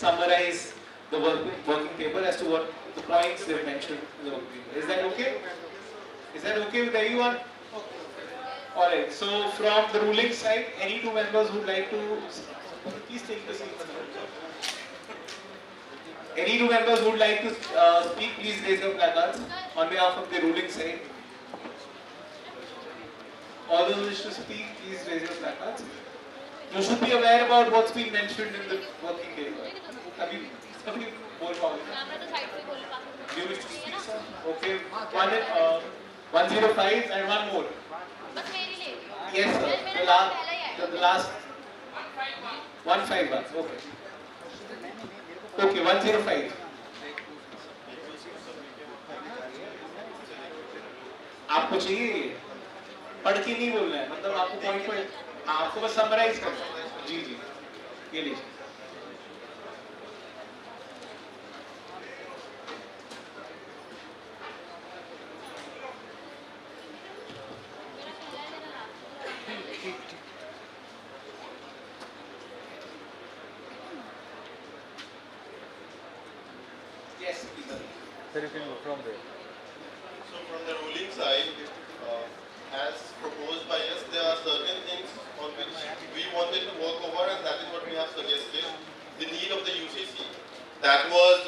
summarize the working paper as to what the points they've mentioned in the working paper. Is that okay? Is that okay with everyone? Alright, so from the ruling side, any two members who would like to please take the seat. Any two members who would like to speak, please raise your placards on behalf of the ruling side. All those who wish to speak, please raise your placards. You should be aware about what's been mentioned in the working paper. Abhi bol paoge. You wish to speak, sir? Okay. 105 and one more. Yes, sir. The last 151. Okay. Okay, 105. आपको चाहिए पढ़ के नहीं बोलना है, मतलब आपको point point आपको बस समराइज करना है। जी जी ये लीजिए। Yes, please. Sir, you can go from there. So from the ruling side, as proposed by us, there are certain things on which we wanted to work over, and that is what we have suggested. The need of the UCC. That was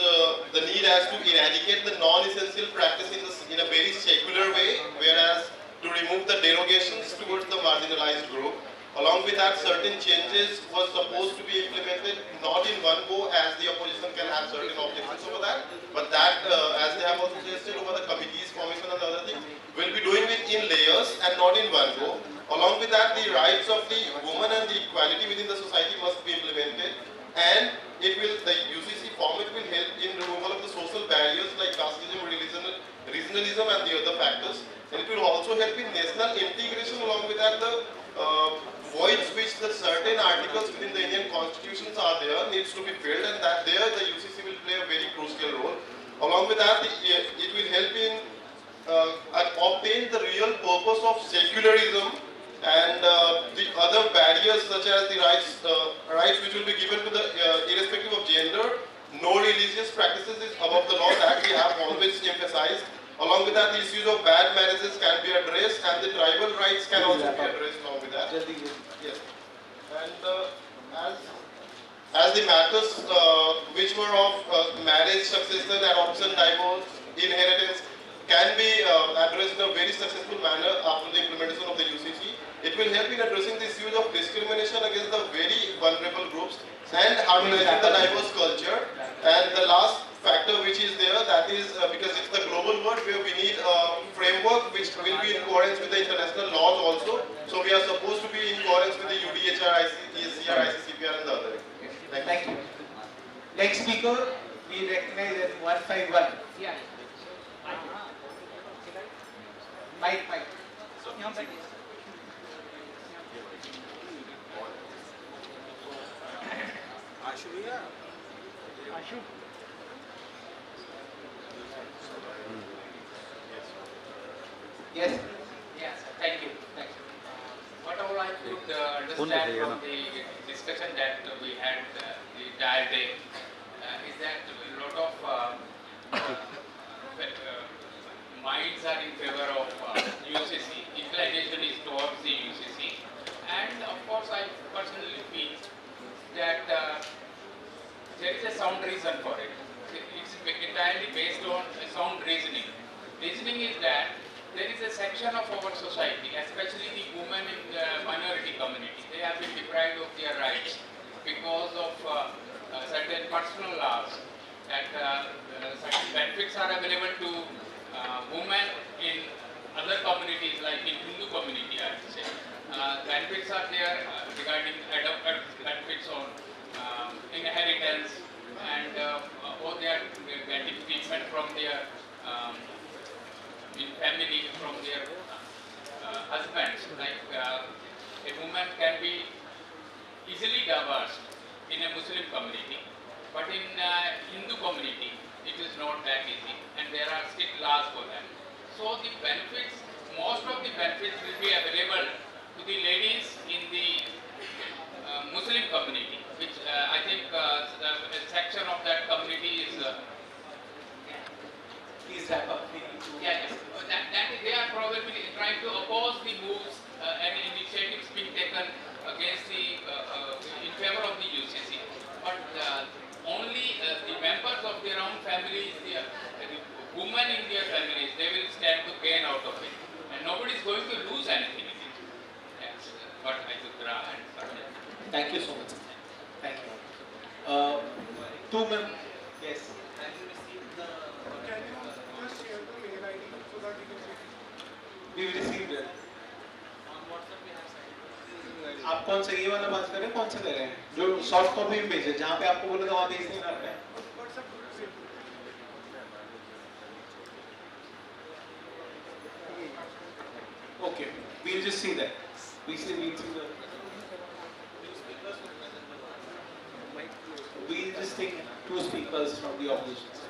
the need as to eradicate the non-essential practice in a very secular way, whereas to remove the derogations towards the marginalized group. Along with that, certain changes were supposed to be implemented not in one go, as the opposition can have certain objections over that, but that, as they have also suggested over the committees, commission and other things, will be doing it in layers and not in one go. Along with that, the rights of the woman and the equality within the society must be implemented, and the UCC format will help in removal of the social barriers like casteism, regionalism and the other factors. And it will also help in national integration. Along with that, the voids which the certain articles within the Indian constitutions are there needs to be filled, and that there the UCC will play a very crucial role. Along with that, it will help in obtain the real purpose of secularism and the other barriers such as the rights which will be given to the irrespective of gender. No religious practices is above the law, that we have always emphasized. Along with that, the issues of bad marriages can be addressed, and the tribal rights can also be addressed along with that. Yes. And as the matters which were of marriage, succession, adoption, divorce, inheritance can be addressed in a very successful manner after the implementation of the UCC, it will help in addressing the issues of discrimination against the very vulnerable groups and harmonizing the diverse culture. And the last factor which is there, that is because it's the global world where we need a framework which will be in accordance with the international laws also. So we are supposed to be in accordance with the UDHR, ESCR, ICCPR and the other. Thank you. Next speaker, we recognize as 151. Yeah. Mike. Ashu. Yes. Yes. Thank you. What all I could understand from the discussion that we had the entire day is that a lot of minds are in favor of UCC. Inclination is towards the UCC, and of course I personally feel that there is a sound reason for it. It's entirely based on a sound reasoning. Reasoning is that there is a section of our society, especially the women in the minority community. They have been deprived of their rights because of certain personal laws, that certain benefits are available to women in other communities, like in Hindu community, I would say. Benefits are there regarding benefits on inheritance, and or they are getting treatment from their in family, from their husbands. Like a woman can be easily divorced in a Muslim community, but in Hindu community it is not that easy, and there are strict laws for that. So the benefits, most of the benefits will be available to the ladies in the Muslim community, which I think a section please wrap up. Yeah, yes. They are probably trying to oppose the moves and initiatives being taken against in favor of the UCC. But only the members of their own families, the women in their families, they will stand to gain out of it. And nobody is going to lose anything in it. That's what I could draw and submit. Thank you so much. Thank you. 2 minutes. Yes. Can you just share the mail ID so that we can see? We received it. On WhatsApp we have sent. आप कौन सा ये वाला बात कर रहे हैं? कौन सा कर रहे हैं? जो सॉफ्ट कॉपी में भेजे, जहाँ पे आपको बोला था वहाँ भेज देना आपने. WhatsApp group. Okay, we'll just see that. We'll see the. We'll just take 2 speakers from the opposition side.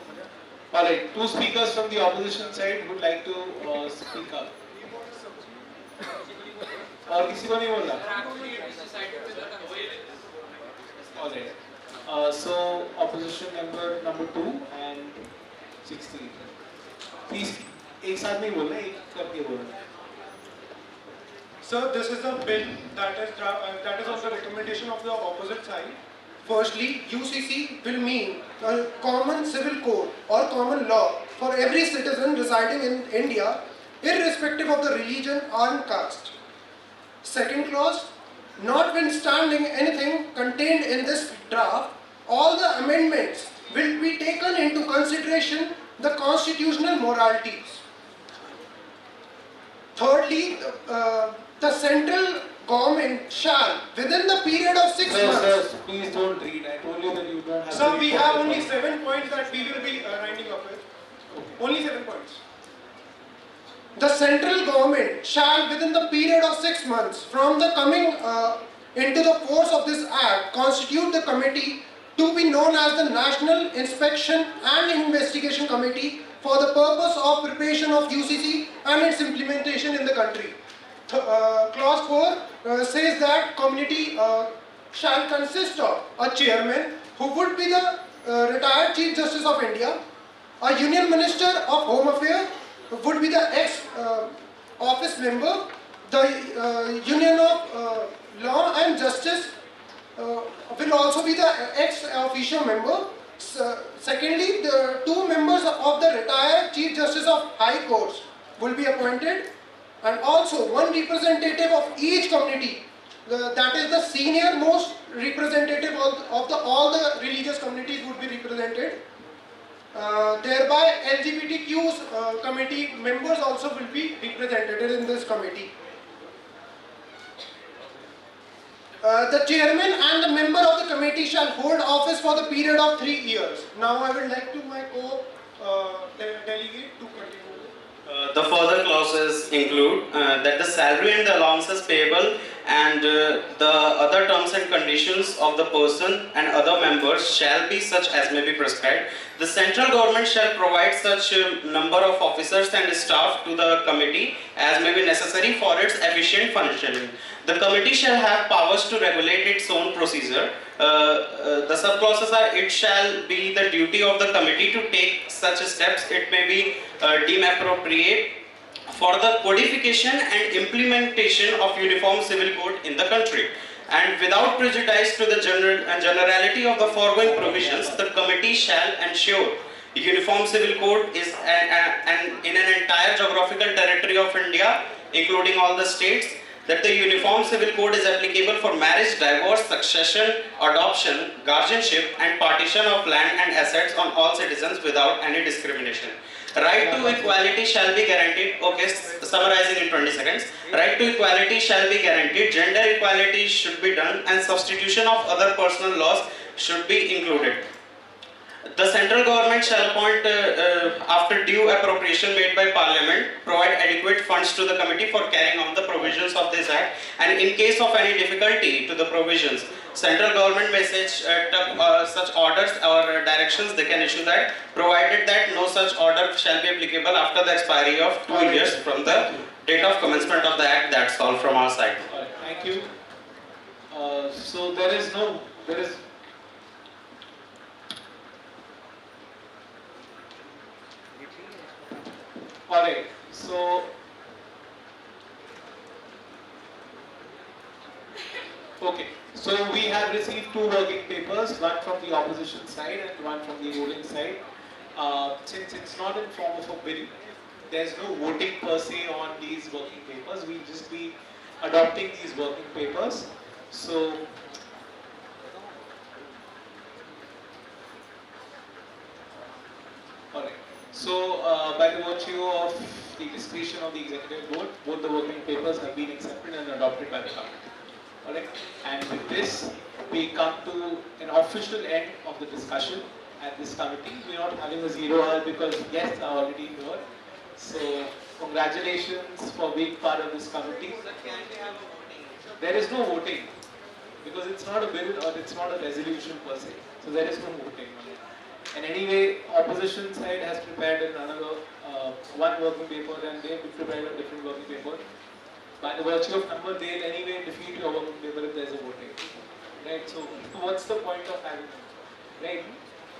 Alright, 2 speakers from the opposition side would like to speak up. और किसी को नहीं बोलना? Alright. So opposition member number 2 and 16. Please, एक साथ नहीं बोलना, एक करके बोलना. Sir, this is a bill that is on the recommendation of the opposite side. Firstly, UCC will mean a common civil code or common law for every citizen residing in India, irrespective of the religion or caste. Second clause, notwithstanding anything contained in this draft, all the amendments will be taken into consideration the constitutional moralities. Thirdly, the central government shall, within the period of 6 months... Sir, please don't read. I told you that you don't have... Sir, we have only 7 points that we will be writing up with. Only 7 points. The central government shall, within the period of 6 months from the coming into the force of this act, constitute the committee to be known as the National Inspection and Investigation Committee for the purpose of preparation of UCC and its implementation in the country. Clause 4 says that committee shall consist of a chairman who would be the retired Chief Justice of India, a Union Minister of Home Affairs would be the ex-office member, the Union of Law and Justice will also be the ex-official member. Secondly, the 2 members of the retired Chief Justice of High Courts will be appointed, and also 1 representative of each community, that is the senior most representative of all the religious communities would be represented. Thereby LGBTQ's committee members also will be represented in this committee. The chairman and the member of the committee shall hold office for the period of 3 years. Now I would like to my co-delegate to continue. The further clauses include that the salary and the allowances payable and the other terms and conditions of the person and other members shall be such as may be prescribed. The central government shall provide such number of officers and staff to the committee as may be necessary for its efficient functioning. The committee shall have powers to regulate its own procedure. The subclauses are: it shall be the duty of the committee to take such steps it may be deemed appropriate for the codification and implementation of uniform civil code in the country. And without prejudice to the generality of the foregoing provisions, the committee shall ensure uniform civil code is in an entire geographical territory of India, including all the states, that the uniform civil code is applicable for marriage, divorce, succession, adoption, guardianship and partition of land and assets on all citizens without any discrimination. Right to equality shall be guaranteed. Okay, summarizing in 20 seconds. Right to equality shall be guaranteed. Gender equality should be done, and substitution of other personal laws should be included. The central government shall appoint, after due appropriation made by Parliament, provide adequate funds to the committee for carrying out the provisions of this Act, and in case of any difficulty to the provisions, central government may such orders or directions they can issue that, provided that no such order shall be applicable after the expiry of 2 years from the date of commencement of the Act. That's all from our side. Thank you. So there is Alright, so okay, so we have received two working papers, one from the opposition side and one from the ruling side. Since it's not in form of a bill, there's no voting per se on these working papers. We'll just be adopting these working papers. So, alright. So, by the virtue of the discretion of the executive board, both the working papers have been accepted and adopted by the committee. Alright, and with this, we come to an official end of the discussion at this committee. We're not having a 0 hour because guests are already here. So, congratulations for being part of this committee. There is no voting because it's not a bill or it's not a resolution per se. So, there is no voting. And anyway, opposition side has prepared another one working paper and they have prepared a different working paper. By the virtue of number, they'll anyway defeat your working paper if there's a voting. Right? So, what's the point of having it? Right?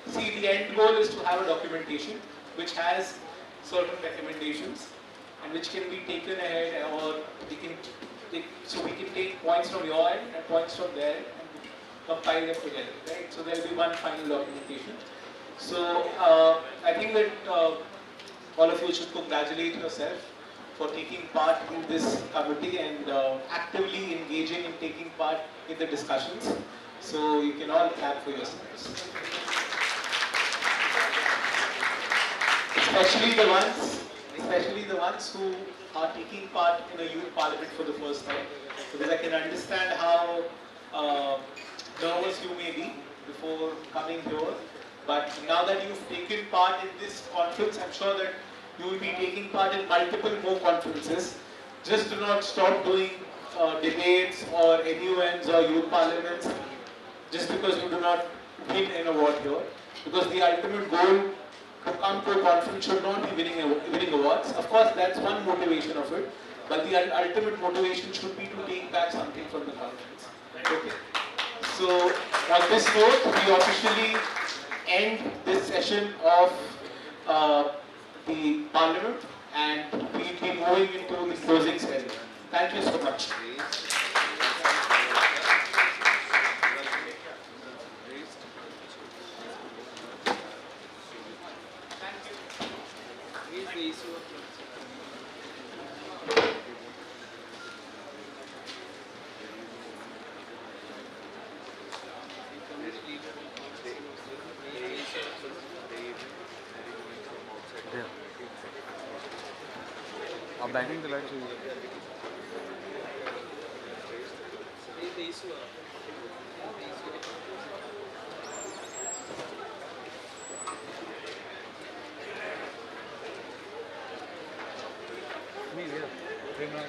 See, the end goal is to have a documentation which has certain recommendations and which can be taken ahead, or we can take points from your end and points from there and compile them together. Right? So, there will be one final documentation. So, I think that all of you should congratulate yourself for taking part in this committee and actively engaging and taking part in the discussions. So you can all clap for yourselves. Especially the ones who are taking part in a youth parliament for the first time. Because I can understand how nervous you may be before coming here. But now that you've taken part in this conference, I'm sure that you will be taking part in multiple more conferences. Just do not stop doing debates or NUNs or youth parliaments just because you do not win an award here. Because the ultimate goal to come to a conference should not be winning awards. Of course, that's one motivation of it. But the ultimate motivation should be to take back something from the conference. Okay. So, on this note, we officially end this session of the Parliament, and we'll be moving into the closing ceremony. Thank you so much. I'm banging the lights. Me, yeah. Bring on.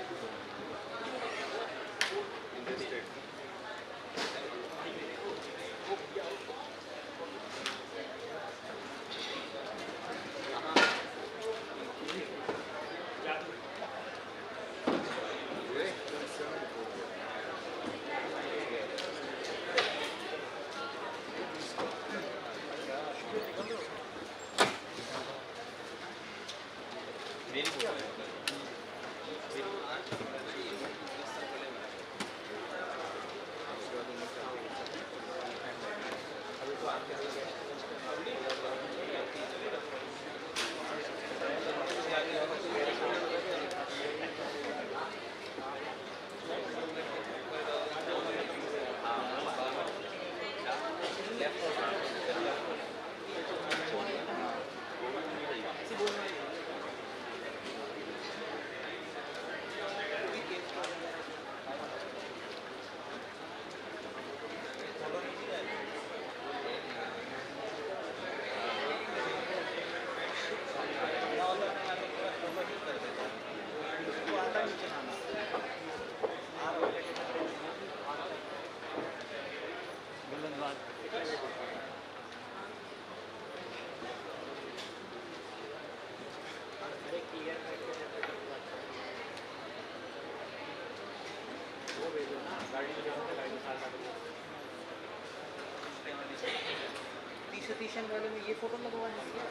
Satheesan वाले में ये photo लगवा है क्या?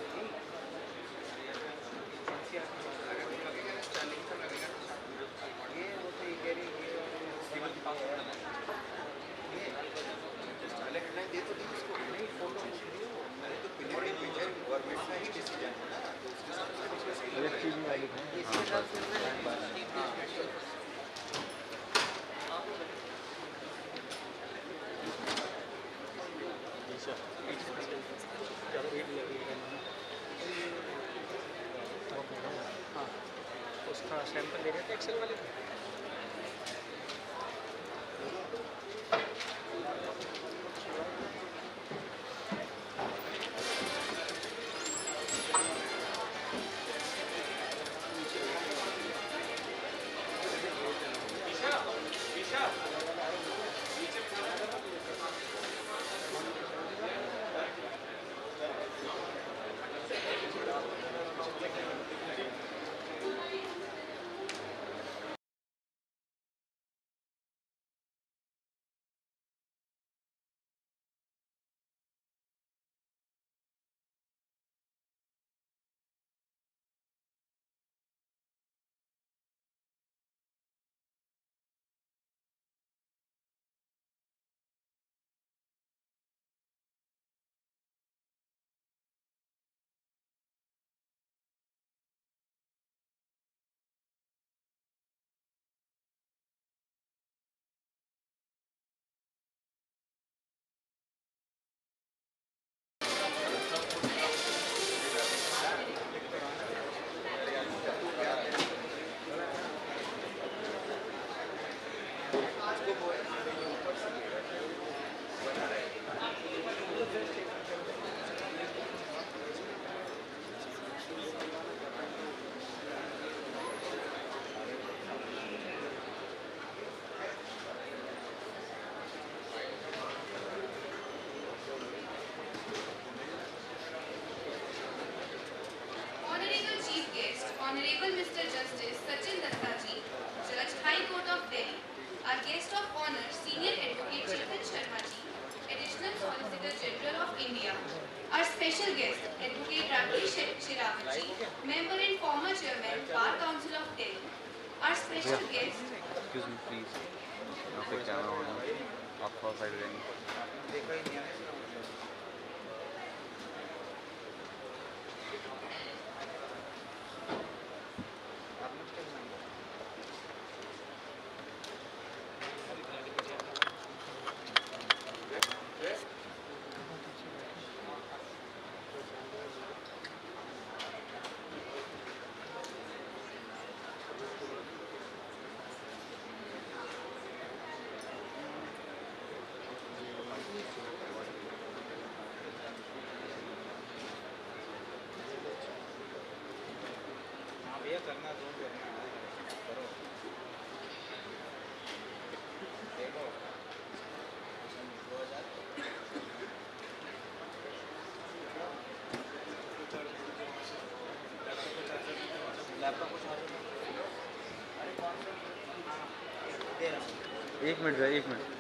Electric वाली हाँ उसका sample ले रहे थे एक्सेल वाले को Honorable Chief Guest, Honorable Mr. Justice Sachin Dattaji, Judge High Court of Delhi, our guest of honor, Senior Advocate Chetan Sharma ji, Additional Solicitor General of India, our special guest, Advocate Rakesh Shirawat ji, Member and former Chairman, Bar Council of Delhi, our special guest, excuse me please यहाँ पे camera on है आप थोड़ा side रहेंगे एक minute भाई एक minute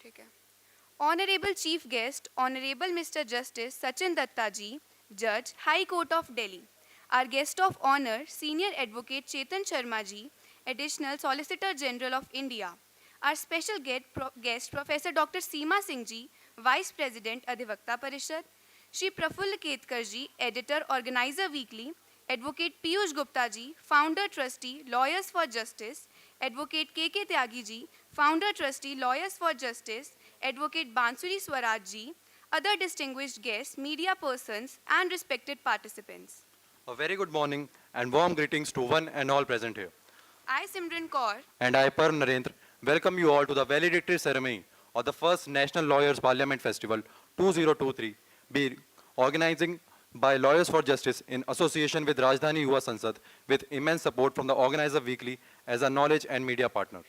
ठीक है. Honorable Chief Guest, Honorable Mr. Justice Sachin Datta ji, Judge, High Court of Delhi. Our guest of honor, Senior Advocate Chetan Sharma ji, Additional Solicitor General of India. Our special guest Professor Dr. Seema Singh ji, Vice President Adhivakta Parishad. Shri Prafull Ketkar ji, Editor Organizer Weekly. Advocate Piyush Gupta ji, Founder Trustee Lawyers for Justice. Advocate K.K. Tyagi ji, Founder Trustee Lawyers for Justice. Advocate Bansuri Swaraj ji, other distinguished guests, media persons and respected participants. A very good morning and warm greetings to one and all present here. I, Simran Kaur, And I, Param Narendra, welcome you all to the valedictory ceremony of the first National Lawyers Parliament Festival 2023, be organizing by Lawyers for Justice in association with Rajdhani Yuva Sansad with immense support from the Organizer Weekly as a knowledge and media partner.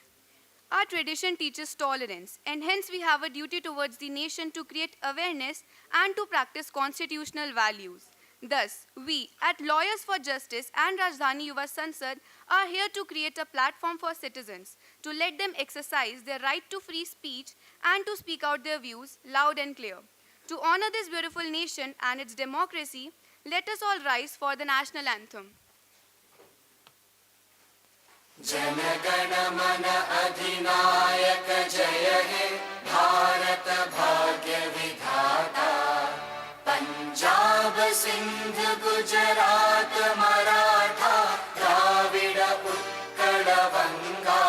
our tradition teaches tolerance, and hence we have a duty towards the nation to create awareness and to practice constitutional values. Thus, we at Lawyers for Justice and Rajdhani Yuva Sansad are here to create a platform for citizens to let them exercise their right to free speech and to speak out their views loud and clear. To honor this beautiful nation and its democracy, let us all rise for the national anthem. जनगण मन अधिनायक जय हे भारत भाग्य विधाता पंजाब सिंध गुजरात मराठा द्राविड़ उत्कल बंगा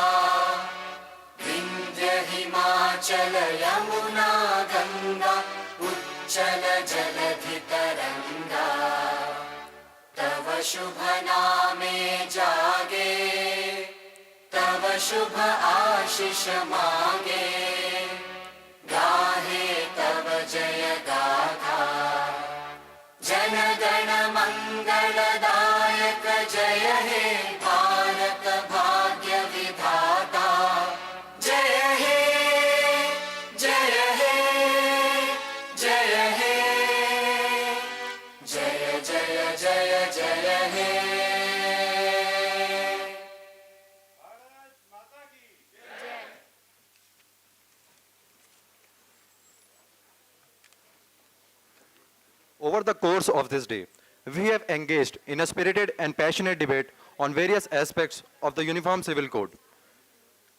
विंध्य हिमाचल यमुना गंगा उच्चल जलधि तरंगा तव शुभ नामे जागे तव शुभ आशीष मांगे गाहे तव जय गाथा जन गण मंगलदायक जय हे भारत भाग्य विधाता जय हे जय हे जय हे जय जय जय जय हे Over the course of this day, we have engaged in a spirited and passionate debate on various aspects of the Uniform Civil Code.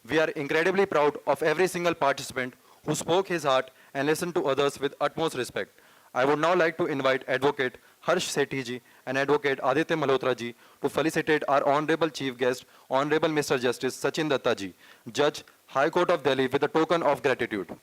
We are incredibly proud of every single participant who spoke his heart and listened to others with utmost respect. I would now like to invite Advocate Harsh Sethi ji and Advocate Aditya Malhotra ji to felicitate our Honorable Chief Guest, Honorable Mr. Justice Sachin Datta ji, Judge, High Court of Delhi, with a token of gratitude.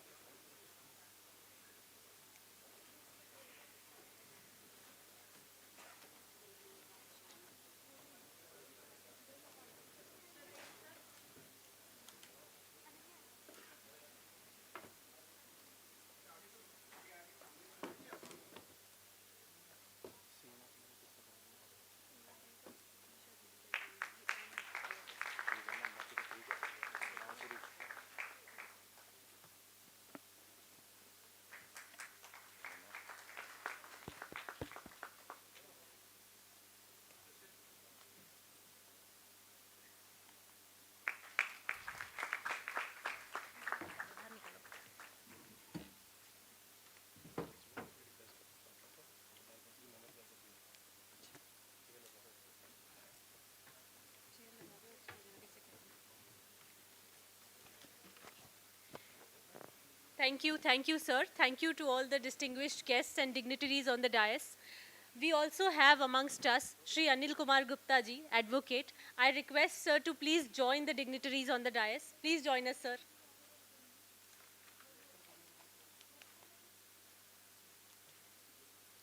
Thank you, sir. Thank you to all the distinguished guests and dignitaries on the dais. We also have amongst us Shri Anil Kumar Gupta ji, Advocate. I request sir to please join the dignitaries on the dais. Please join us, sir.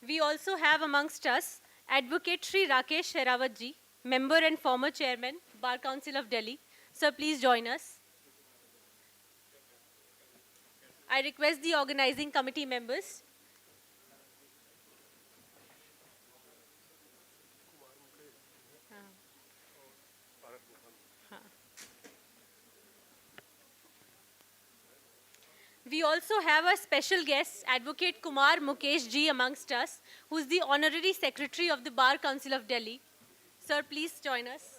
We also have amongst us Advocate Shri Rakesh Sherawat ji, Member and former Chairman, Bar Council of Delhi. Sir, please join us. I request the organizing committee members. We also have a special guest, Advocate Kumar Mukesh ji amongst us, who is the Honorary Secretary of the Bar Council of Delhi. Sir, please join us.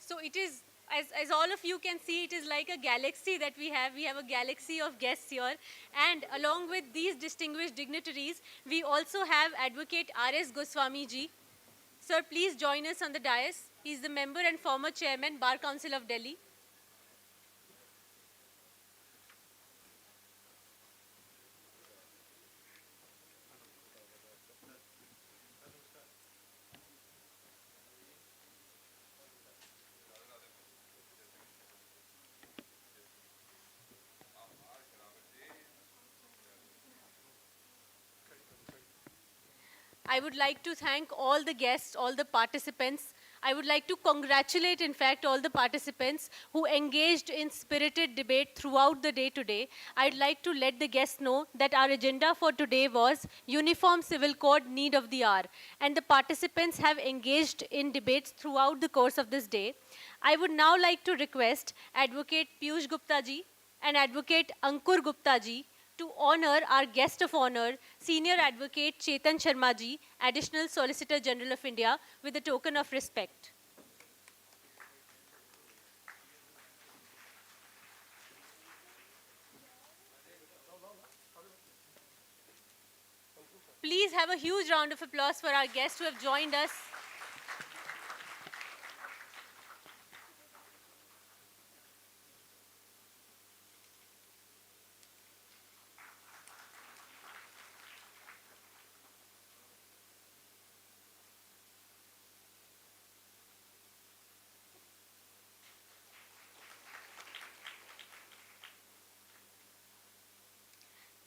So it is, as all of you can see, it is like a galaxy that we have. We have a galaxy of guests here. And along with these distinguished dignitaries, we also have Advocate R.S. Goswami ji. Sir, please join us on the dais. He is the member and former chairman, Bar Council of Delhi. I would like to thank all the guests, all the participants. I would like to congratulate, in fact, all the participants who engaged in spirited debate throughout the day today. I'd like to let the guests know that our agenda for today was Uniform Civil Code Need of the Hour. And the participants have engaged in debates throughout the course of this day. I would now like to request Advocate Piyush Gupta ji and Advocate Ankur Gupta ji to honor our guest of honor, Senior Advocate Chetan Sharma ji, Additional Solicitor General of India, with a token of respect. Please have a huge round of applause for our guests who have joined us.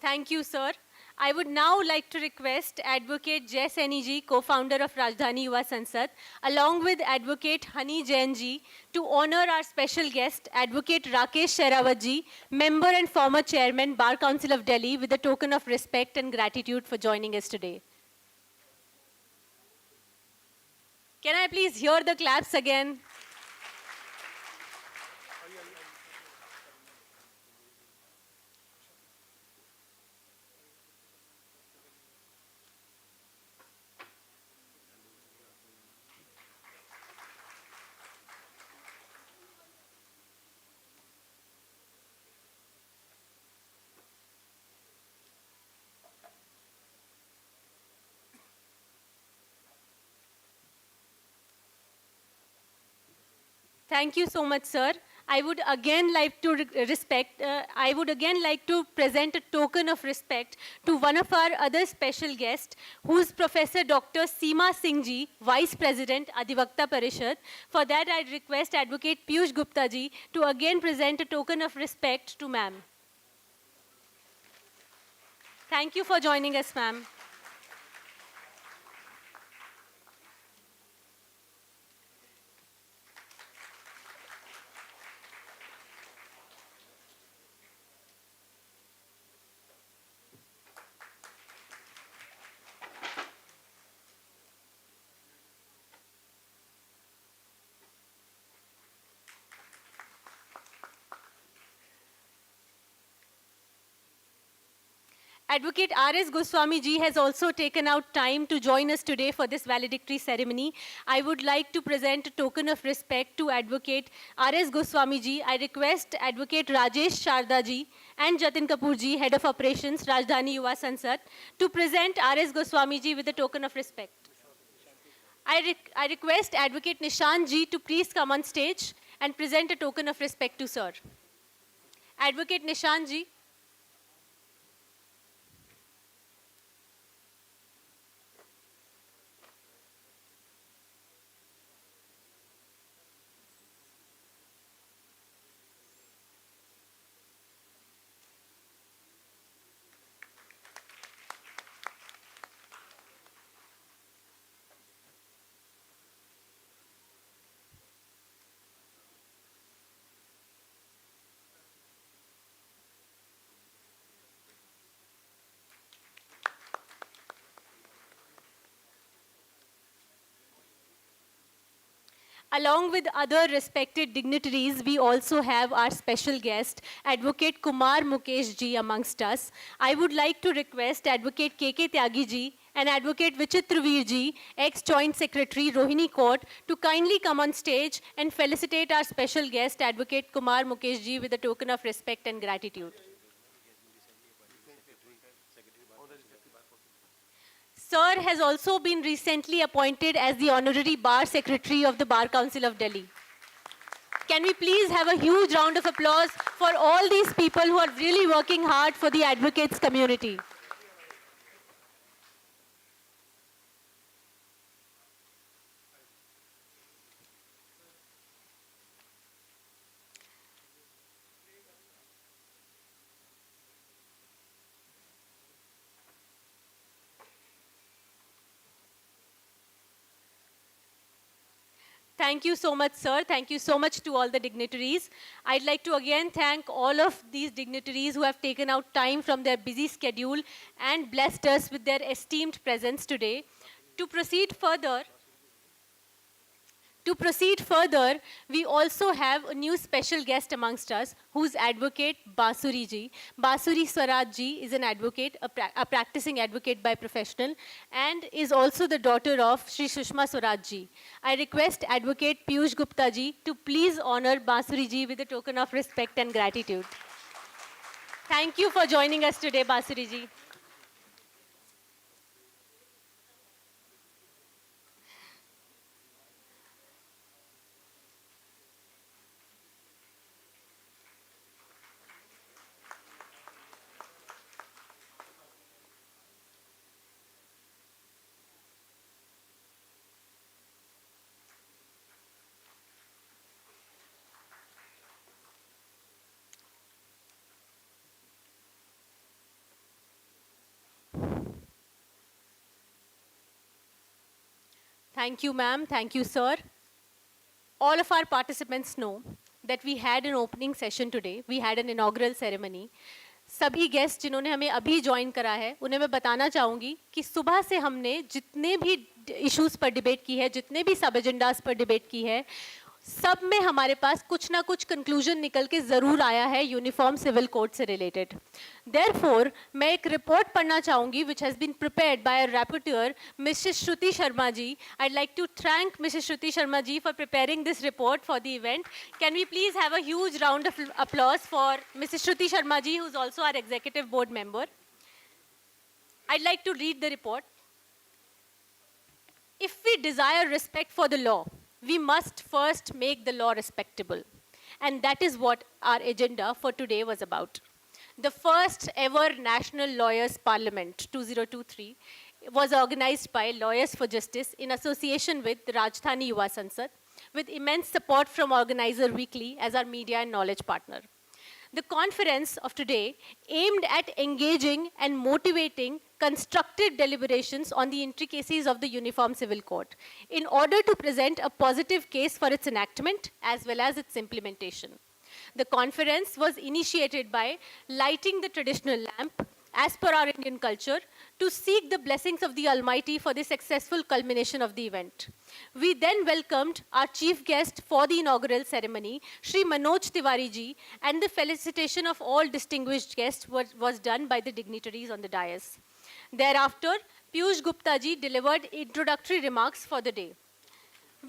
Thank you, sir. I would now like to request Advocate Jay Saini ji, co-founder of Rajdhani Yuva Sansad, along with Advocate Hani Jain ji, to honor our special guest, Advocate Rakesh Sherawat ji, member and former chairman, Bar Council of Delhi, with a token of respect and gratitude for joining us today. Can I please hear the claps again? Thank you so much, sir. I would again like to present a token of respect to one of our other special guests, who is Professor Dr. Seema Singh ji, Vice President, Adhivakta Parishad. For that, I request Advocate Piyush Gupta ji to again present a token of respect to ma'am. Thank you for joining us, ma'am. Advocate R.S. Goswami ji has also taken out time to join us today for this valedictory ceremony. I would like to present a token of respect to Advocate R.S. Goswami ji. I request Advocate Rajesh Sharda ji and Jatin Kapoor ji, Head of Operations, Rajdhani Yuva Sansad, to present R.S. Goswami ji with a token of respect. I request Advocate Nishant ji to please come on stage and present a token of respect to sir. Advocate Nishant ji. Along with other respected dignitaries, we also have our special guest, Advocate Kumar Mukesh ji amongst us. I would like to request Advocate K.K. Tyagi ji and Advocate Vichitra Veerji, ex-Joint Secretary, Rohini Court, to kindly come on stage and felicitate our special guest, Advocate Kumar Mukeshji, with a token of respect and gratitude. Sir has also been recently appointed as the Honorary Bar Secretary of the Bar Council of Delhi. Can we please have a huge round of applause for all these people who are really working hard for the advocates community? Thank you so much, sir. Thank you so much to all the dignitaries. I'd like to again thank all of these dignitaries who have taken out time from their busy schedule and blessed us with their esteemed presence today. To proceed further, we also have a new special guest amongst us, who's Advocate Basuri ji. Basuri Swaraj ji is an advocate, a practicing advocate by professional, and is also the daughter of Shri Sushma Swaraj ji. I request Advocate Piyush Gupta ji to please honor Basuri ji with a token of respect and gratitude. Thank you for joining us today, Basuri ji. Thank you, ma'am. Thank you, sir. All of our participants know that we had an opening session today. We had an inaugural ceremony. सभी guest जिन्होंने हमें अभी join करा है उन्हें मैं बताना चाहूँगी कि सुबह से हमने जितने भी इश्यूज पर डिबेट की है, जितने भी सब एजेंडाज पर डिबेट की है, सब में हमारे पास कुछ ना कुछ कंक्लूजन निकल के ज़रूर आया है यूनिफॉर्म सिविल कोड से रिलेटेड. देयरफॉर मैं एक रिपोर्ट पढ़ना चाहूँगी which has been prepared by a rapporteur Mrs Shruti Sharma ji. I'd like to thank Mrs. Shruti Sharma ji for preparing this report for the event. Can we please have a huge round of applause for Mrs. Shruti Sharma ji, who's also our executive board member. I'd like to read the report. If we desire respect for the law, we must first make the law respectable. And that is what our agenda for today was about. The first ever National Lawyers Parliament 2023 was organized by Lawyers for Justice in association with the Rajdhani Yuva Sansad, with immense support from Organiser Weekly as our media and knowledge partner. The conference of today aimed at engaging and motivating constructive deliberations on the intricacies of the Uniform Civil Code in order to present a positive case for its enactment as well as its implementation. The conference was initiated by lighting the traditional lamp, as per our Indian culture, to seek the blessings of the Almighty for the successful culmination of the event. We then welcomed our chief guest for the inaugural ceremony, Shri Manoj Tiwari ji, and the felicitation of all distinguished guests was done by the dignitaries on the dais. Thereafter, Piyush Gupta ji delivered introductory remarks for the day.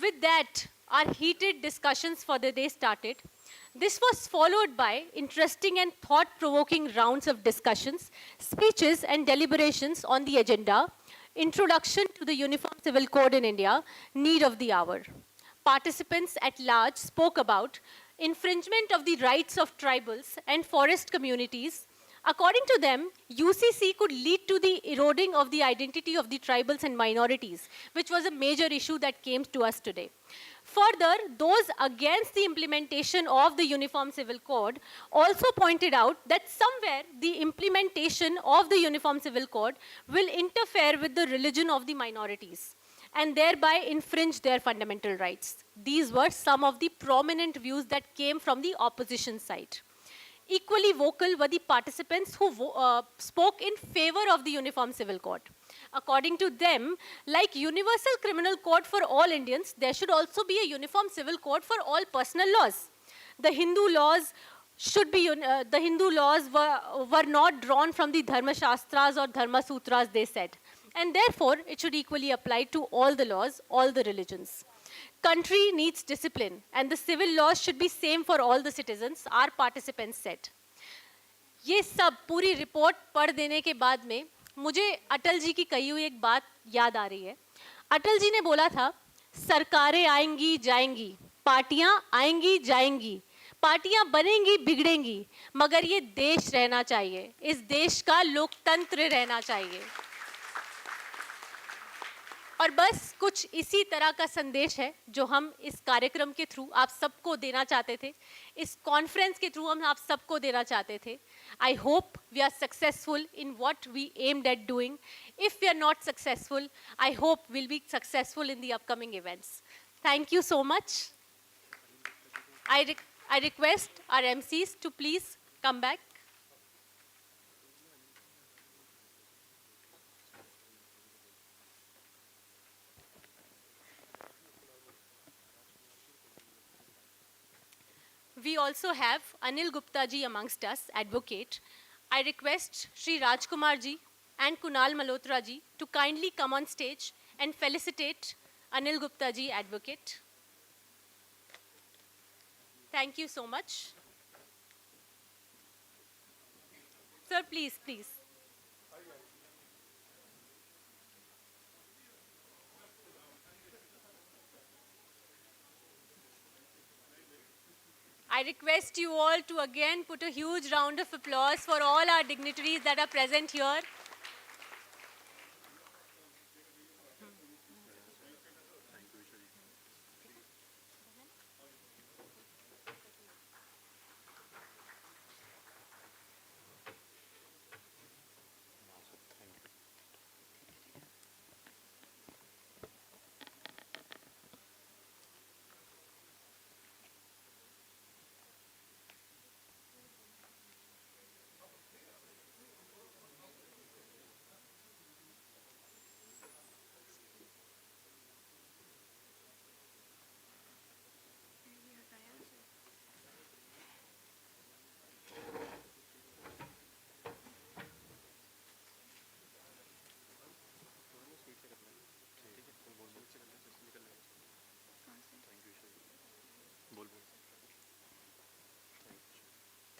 With that, our heated discussions for the day started. This was followed by interesting and thought-provoking rounds of discussions, speeches and deliberations on the agenda, introduction to the Uniform Civil Code in India, need of the hour. Participants at large spoke about infringement of the rights of tribals and forest communities. According to them, UCC could lead to the eroding of the identity of the tribals and minorities, which was a major issue that came to us today. Further, those against the implementation of the Uniform Civil Code also pointed out that somewhere the implementation of the Uniform Civil Code will interfere with the religion of the minorities and thereby infringe their fundamental rights. These were some of the prominent views that came from the opposition side. Equally vocal were the participants who spoke in favor of the Uniform Civil Code. According to them, like Universal Criminal Code for all Indians, there should also be a Uniform Civil Code for all personal laws. The Hindu laws were not drawn from the Dharma Shastras or Dharma Sutras, they said. And therefore, it should equally apply to all the laws, all the religions. Country needs discipline, and the civil laws should be same for all the citizens, our participants said. ये सब पूरी report पढ़ देने के बाद में मुझे अटल जी की कही हुई एक बात याद आ रही है. अटल जी ने बोला था, सरकारें आएंगी जाएंगी, पार्टियां आएंगी जाएंगी, पार्टियां बनेंगी बिगड़ेंगी, मगर ये देश रहना चाहिए, इस देश का लोकतंत्र रहना चाहिए. और बस कुछ इसी तरह का संदेश है जो हम इस कार्यक्रम के थ्रू आप सबको देना चाहते थे, इस कॉन्फ्रेंस के थ्रू हम आप सबको देना चाहते थे. I hope we are successful in what we aimed at doing. If we are not successful, I hope we'll be successful in the upcoming events. Thank you so much. I request our MCs to please come back. We also have Anil Gupta ji amongst us, advocate. I request Shri Rajkumar ji and Kunal Malhotra ji to kindly come on stage and felicitate Anil Gupta ji, advocate. Thank you so much. Sir, please, please. I request you all to again put a huge round of applause for all our dignitaries that are present here.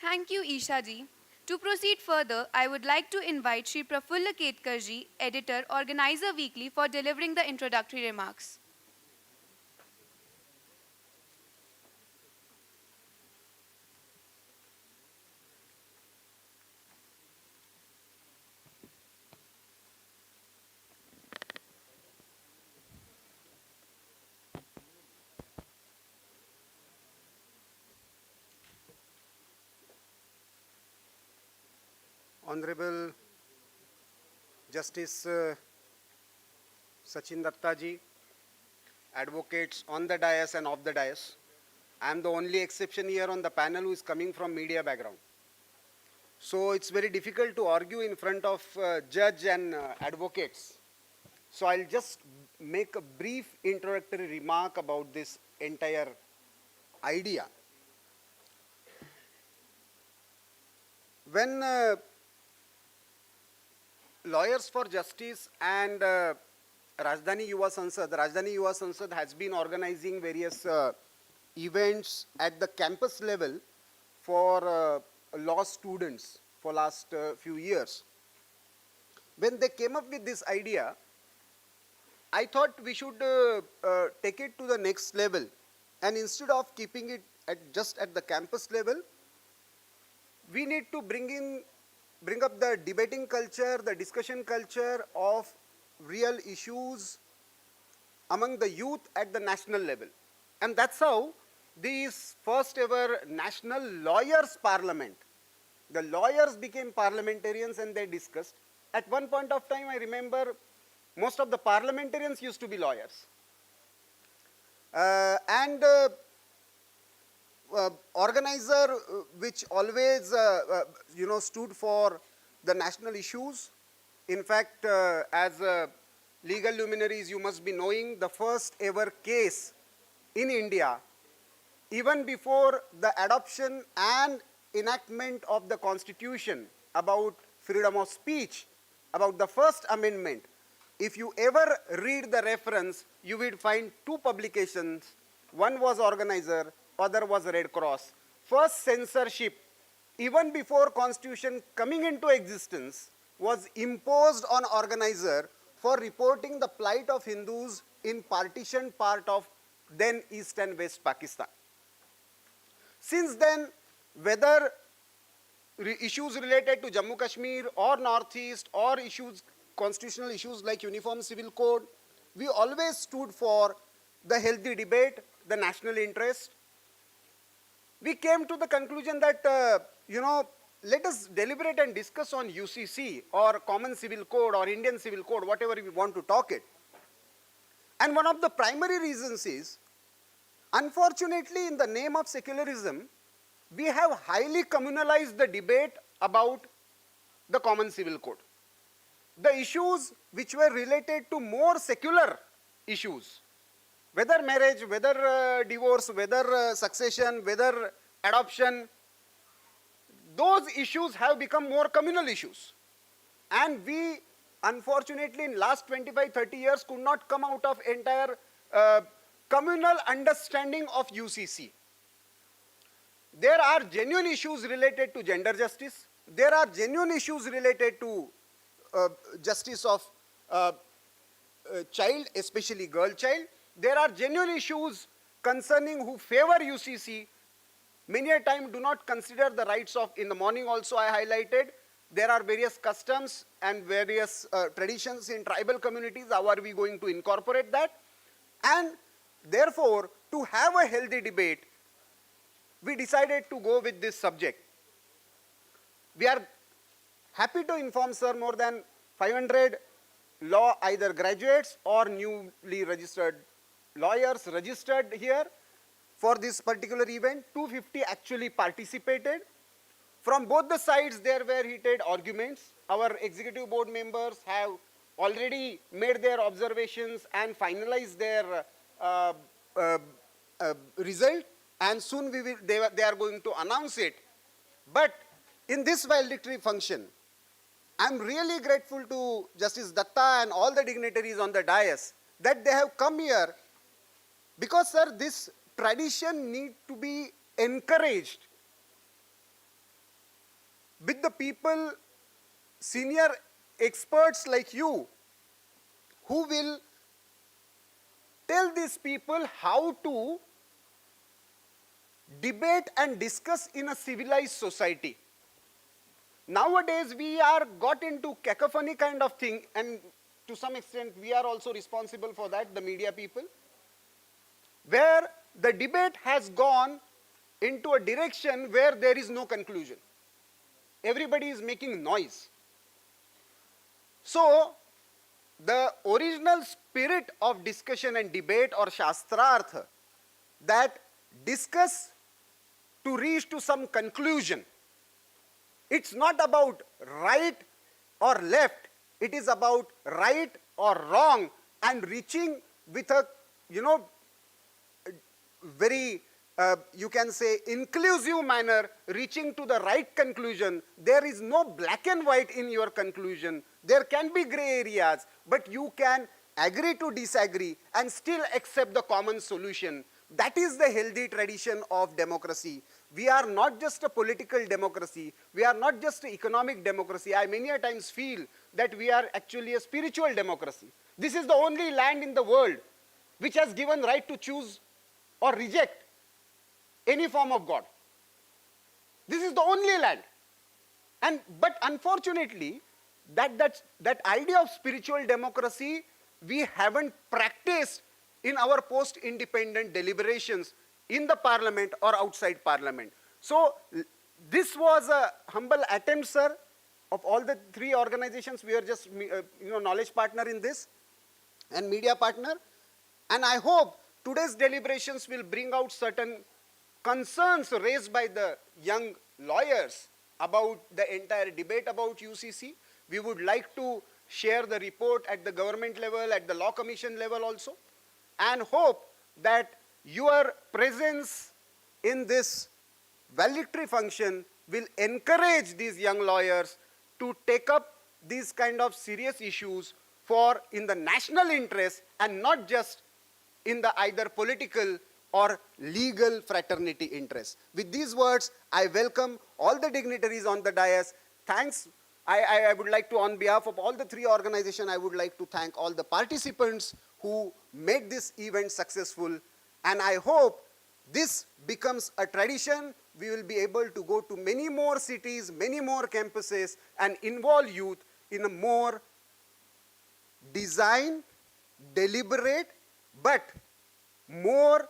Thank you, Isha ji. To proceed further, I would like to invite Shri Prafulla Ketkar ji, editor, Organiser Weekly, for delivering the introductory remarks. Honorable Justice Sachin Datta ji, advocates on the dais and off the dais. I am the only exception here on the panel who is coming from media background. So it's very difficult to argue in front of judge and advocates. So I'll just make a brief introductory remark about this entire idea. When Lawyers for Justice and Rajdhani Yuva Sansad has been organizing various events at the campus level for law students for last few years. When they came up with this idea, I thought we should take it to the next level, and instead of keeping it just at the campus level, we need to bring up the debating culture, the discussion culture of real issues among the youth at the national level. And that's how this first ever National Lawyers Parliament, the lawyers became parliamentarians and they discussed. At one point of time, I remember most of the parliamentarians used to be lawyers. Organiser, which always stood for the national issues. In fact, as legal luminaries, you must be knowing the first ever case in India, even before the adoption and enactment of the Constitution about freedom of speech, about the First Amendment, if you ever read the reference, you will find two publications. One was Organiser, other was Red Cross. First censorship, even before Constitution coming into existence, was imposed on Organiser for reporting the plight of Hindus in partitioned part of then East and West Pakistan. Since then, whether issues related to Jammu Kashmir or Northeast or issues, constitutional issues like Uniform Civil Code, we always stood for the healthy debate, the national interest. We came to the conclusion that, let us deliberate and discuss on UCC or Common Civil Code or Indian Civil Code, whatever we want to talk it. And one of the primary reasons is, unfortunately, in the name of secularism, we have highly communalized the debate about the Common Civil Code. The issues which were related to more secular issues, whether marriage, whether divorce, whether succession, whether adoption, those issues have become more communal issues. And we, unfortunately, in last 25, 30 years could not come out of entire communal understanding of UCC. There are genuine issues related to gender justice. There are genuine issues related to justice of child, especially girl child. There are genuine issues concerning who favor UCC. Many a time do not consider the rights of, in the morning also I highlighted, there are various customs and various traditions in tribal communities. How are we going to incorporate that? And therefore, to have a healthy debate, we decided to go with this subject. We are happy to inform, sir, more than 500 law either graduates or newly registered lawyers registered here for this particular event. 250 actually participated. From both the sides, there were heated arguments. Our executive board members have already made their observations and finalized their result, and soon they are going to announce it. But in this valedictory function, I'm really grateful to Justice Datta and all the dignitaries on the dais that they have come here, because, sir, this tradition needs to be encouraged. With the people, senior experts like you, who will tell these people how to debate and discuss in a civilized society. Nowadays, we are got into cacophony kind of thing, and to some extent, we are also responsible for that, the media people, where the debate has gone into a direction where there is no conclusion. Everybody is making noise. So, the original spirit of discussion and debate, or Shastrartha, that discuss to reach to some conclusion. It's not about right or left. It is about right or wrong, and reaching with a, very, you can say, inclusive manner, reaching to the right conclusion. There is no black and white in your conclusion. There can be gray areas, but you can agree to disagree and still accept the common solution. That is the healthy tradition of democracy. We are not just a political democracy. We are not just an economic democracy. I many a times feel that we are actually a spiritual democracy. This is the only land in the world which has given right to choose or reject any form of God. This is the only land. But unfortunately, that idea of spiritual democracy, we haven't practiced in our post-independent deliberations in the parliament or outside parliament. So this was a humble attempt, sir, of all the three organizations. We are just knowledge partner in this and media partner. And I hope today's deliberations will bring out certain concerns raised by the young lawyers about the entire debate about UCC. We would like to share the report at the government level, at the law commission level also, and hope that your presence in this valedictory function will encourage these young lawyers to take up these kind of serious issues for in the national interest and not just in the either political or legal fraternity interest. With these words, I welcome all the dignitaries on the dais. Thanks. I would like to, on behalf of all the three organizations, I would like to thank all the participants who made this event successful. And I hope this becomes a tradition. We will be able to go to many more cities, many more campuses, and involve youth in a more design, deliberate, but more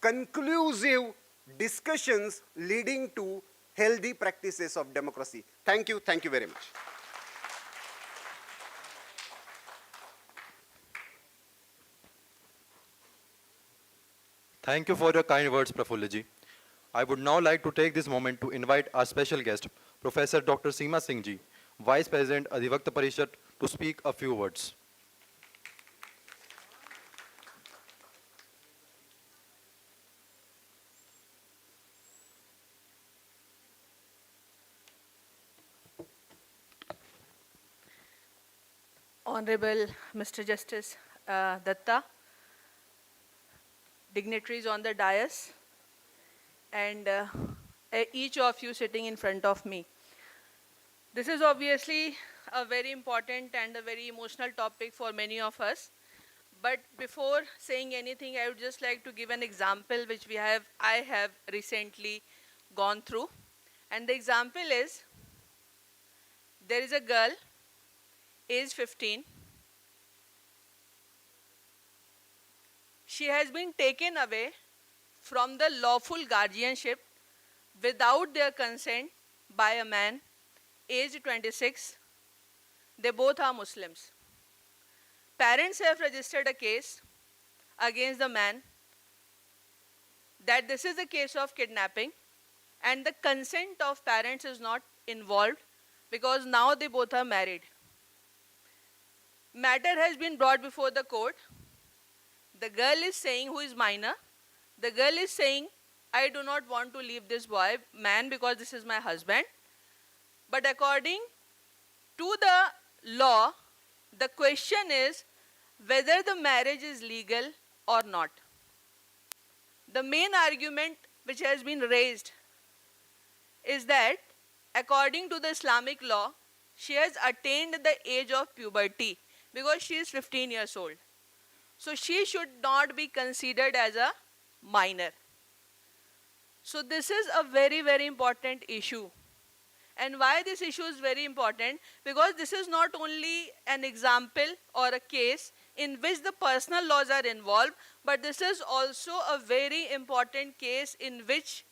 conclusive discussions leading to healthy practices of democracy. Thank you very much. Thank you for your kind words, Prafullaji. I would now like to take this moment to invite our special guest, Professor Dr. Seema Singh Ji, Vice President, Adhivakta Parishad, to speak a few words. Honorable Mr. Justice Datta, dignitaries on the dais, and each of you sitting in front of me. This is obviously a very important and a very emotional topic for many of us. But before saying anything, I would just like to give an example which I have recently gone through. And the example is, there is a girl, age 15. She has been taken away from the lawful guardianship without their consent by a man, age 26. They both are Muslims. Parents have registered a case against the man that this is a case of kidnapping and the consent of parents is not involved because now they both are married. Matter has been brought before the court. The girl is saying, who is minor, the girl is saying, I do not want to leave this man because this is my husband. But according to the law, the question is whether the marriage is legal or not. The main argument which has been raised is that according to the Islamic law, she has attained the age of puberty because she is 15 years old. So she should not be considered as a minor. So this is a very, very important issue. And why this issue is very important? Because this is not only an example or a case in which the personal laws are involved, but this is also a very important case in which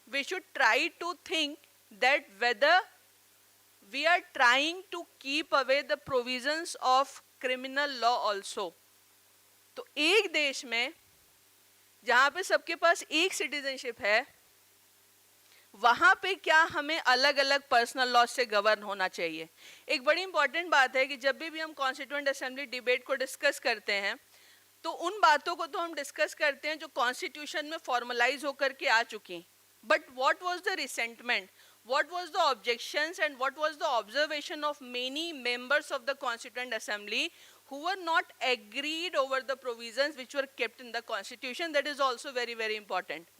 we should try to think that whether we are trying to keep away the provisions of criminal law also. तो एक देश में जहाँ पे सबके पास एक citizenship है, वहाँ पे क्या हमें अलग अलग पर्सनल लॉ से गवर्न होना चाहिए. एक बड़ी इंपॉर्टेंट बात है कि जब भी हम कॉन्स्टिट्यूएंट असेंबली डिबेट को डिस्कस करते हैं तो उन बातों को तो हम डिस्कस करते हैं जो कॉन्स्टिट्यूशन में फॉर्मलाइज होकर के आ चुकी. But what was the resentment, what was the objections and what was the observation of many members of the Constituent Assembly who were not agreed over the provisions which were kept in the Constitution. That is also very, very important.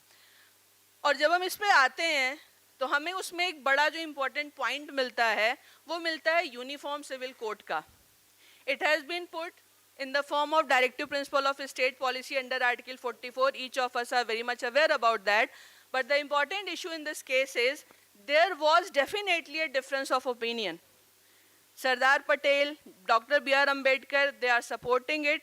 और जब हम इसमें आते हैं तो हमें उसमें एक बड़ा जो important point मिलता है वो मिलता है यूनिफॉर्म सिविल कोड का. It has been put in the form of directive principle of state policy under Article 44. Each of us are very much aware about that. But the important issue in this case is there was definitely a difference of opinion. Sardar Patel, Dr. B.R. Ambedkar, they are supporting it.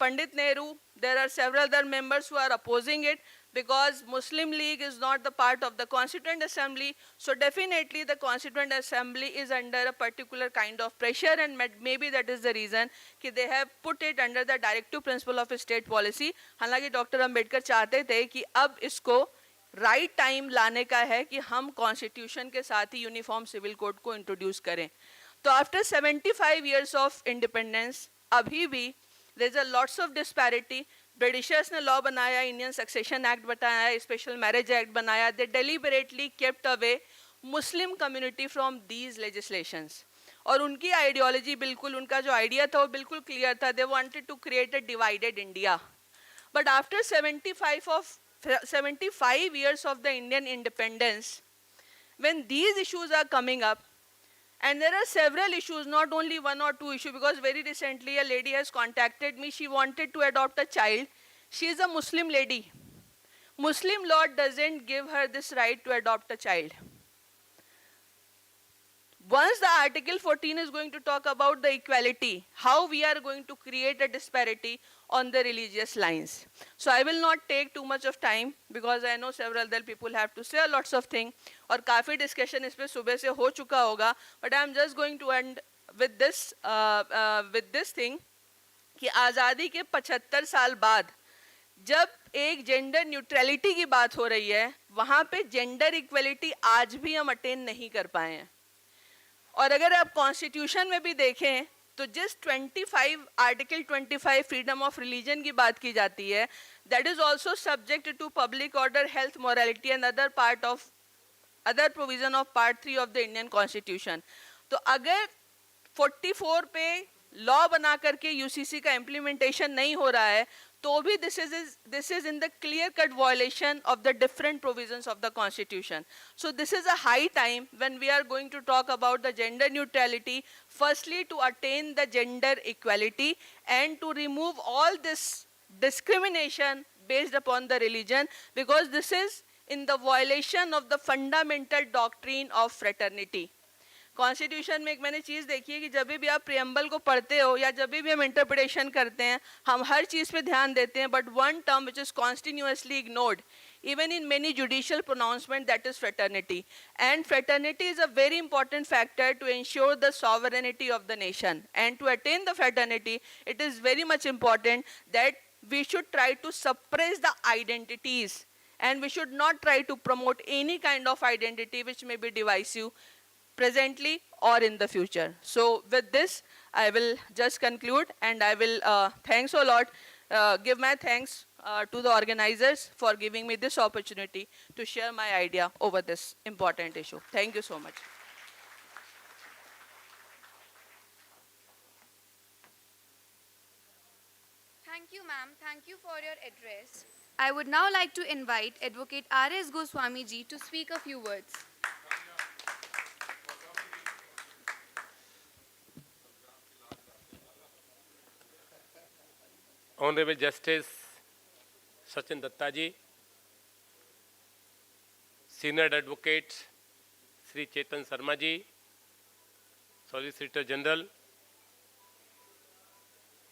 Pandit Nehru, there are several other members who are opposing it because Muslim League is not the part of the Constituent Assembly. So definitely the Constituent Assembly is under a particular kind of pressure, and maybe that is the reason that they have put it under the directive principle of state policy. हालांकि doctor Ambedkar चाहते थे कि अब इसको right time लाने का है कि हम कॉन्स्टिट्यूशन के साथ ही यूनिफॉर्म सिविल कोड को इंट्रोड्यूस करें. तो आफ्टर 75 इयर्स ऑफ इंडिपेंडेंस अभी भी there is a lots of disparity. Britishers ने लॉ बनाया, इंडियन सक्सेशन एक्ट बनाया, स्पेशल मैरिज एक्ट बनाया. They deliberately kept away Muslim community from these legislations. और उनकी आइडियोलॉजी बिल्कुल, उनका जो आइडिया था वो बिल्कुल क्लियर था. They wanted to create a divided India. But after 75 years of the Indian independence, when these issues are coming up, and there are several issues, not only one or two issues, because very recently a lady has contacted me. She wanted to adopt a child. She is a Muslim lady. Muslim law doesn't give her this right to adopt a child. Once the Article 14 is going to talk about the equality, how we are going to create a disparity on the religious lines. So I will not take too much of time because I know several other people have to say lots of things. और काफ़ी discussion इस पे सुबह से हो चुका होगा. But I am just going to end with this thing कि आज़ादी के 75 साल बाद जब एक जेंडर न्यूट्रलिटी की बात हो रही है, वहाँ पे जेंडर इक्वलिटी आज भी हम अटेन नहीं कर पाए हैं. और अगर आप कॉन्स्टिट्यूशन में भी देखें तो जिस 25 आर्टिकल 25 फ्रीडम ऑफ रिलीजन की बात की जाती है, that is also subject to public order, health, morality and other provision of part 3 of the Indian constitution. तो अगर 44 पे लॉ बना करके यूसीसी का इम्प्लीमेंटेशन नहीं हो रहा है, तो भी this is in the clear cut violation of the different provisions of the constitution. So this is a high time when we are going to talk about the gender neutrality, firstly to attain the gender equality and to remove all this discrimination based upon the religion, because this is in the violation of the fundamental doctrine of fraternity. Constitution में एक मैंने चीज़ देखी है कि जब भी आप preamble को पढ़ते हो या जब भी हम इंटरप्रिटेशन करते हैं, हम हर चीज़ पे ध्यान देते हैं, but one term which is continuously ignored even in many judicial pronouncement, that is fraternity. And fraternity is a very important factor to ensure the sovereignty of the nation. And to attain the fraternity, it is very much important that we should try to suppress the identities, and we should not try to promote any kind of identity which may be divisive presently or in the future. So with this, I will just conclude, and I will thanks a lot, give my thanks to the organizers for giving me this opportunity to share my idea over this important issue. Thank you so much. Thank you, ma'am. Thank you for your address. I would now like to invite Advocate R.S. Goswami ji to speak a few words. Honorable Justice Sachin Datta ji, Senior Advocate Sri Chetan Sharma ji, Solicitor General,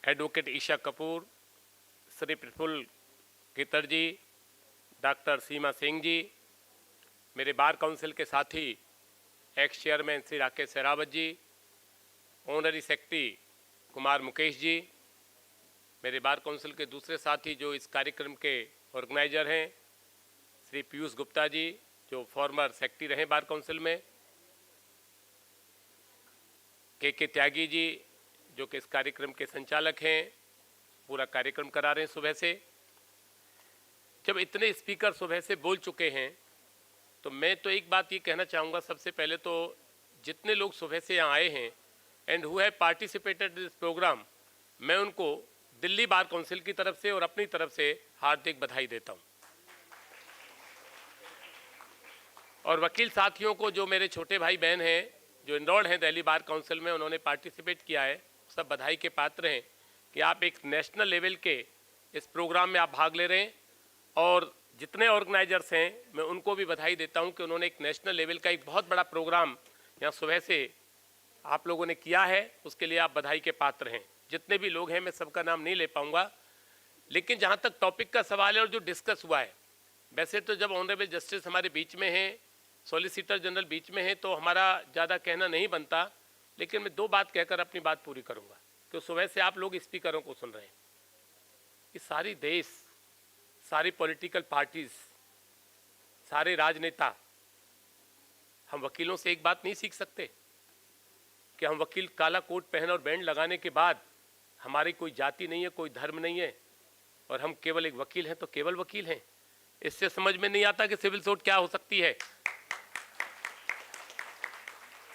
Advocate Isha Kapoor, Sri Praful Ketar ji, Dr. Seema Singh ji, मेरे bar council के साथी x chairman Shri Rakesh Sehrawat जी, honorary secretary Kumar Mukesh ji, मेरे bar council के दूसरे साथी जो इस कार्यक्रम के ऑर्गेनाइजर हैं, श्री पीयूष गुप्ता जी जो फॉर्मर सेक्रेटरी रहे बार काउंसिल में, के त्यागी जी जो कि इस कार्यक्रम के संचालक हैं, पूरा कार्यक्रम करा रहे हैं सुबह से. जब इतने स्पीकर सुबह से बोल चुके हैं तो मैं तो एक बात ये कहना चाहूँगा, सबसे पहले तो जितने लोग सुबह से यहाँ आए हैं and who have participated in this programme, मैं उनको दिल्ली बार काउंसिल की तरफ से और अपनी तरफ से हार्दिक बधाई देता हूं. और वकील साथियों को, जो मेरे छोटे भाई बहन हैं जो इनरोल्ड हैं दिल्ली बार काउंसिल में, उन्होंने पार्टिसिपेट किया है, सब बधाई के पात्र हैं कि आप एक नेशनल लेवल के इस प्रोग्राम में आप भाग ले रहे हैं. और जितने ऑर्गेनाइजर्स हैं मैं उनको भी बधाई देता हूं कि उन्होंने एक नेशनल लेवल का एक बहुत बड़ा प्रोग्राम यहाँ सुबह से आप लोगों ने किया है, उसके लिए आप बधाई के पात्र हैं. जितने भी लोग हैं मैं सबका नाम नहीं ले पाऊंगा, लेकिन जहाँ तक टॉपिक का सवाल है और जो डिस्कस हुआ है, वैसे तो जब ऑनरेबल जस्टिस हमारे बीच में हैं, सॉलिसिटर जनरल बीच में हैं, तो हमारा ज़्यादा कहना नहीं बनता, लेकिन मैं दो बात कहकर अपनी बात पूरी करूँगा. कि सुबह से आप लोग स्पीकरों को सुन रहे हैं, कि सारी देश, सारी पॉलिटिकल पार्टीज, सारे राजनेता, हम वकीलों से एक बात नहीं सीख सकते कि हम वकील काला कोट पहन और बैंड लगाने के बाद हमारी कोई जाति नहीं है, कोई धर्म नहीं है, और हम केवल एक वकील हैं तो केवल वकील हैं. इससे समझ में नहीं आता कि सिविल सूट क्या हो सकती है.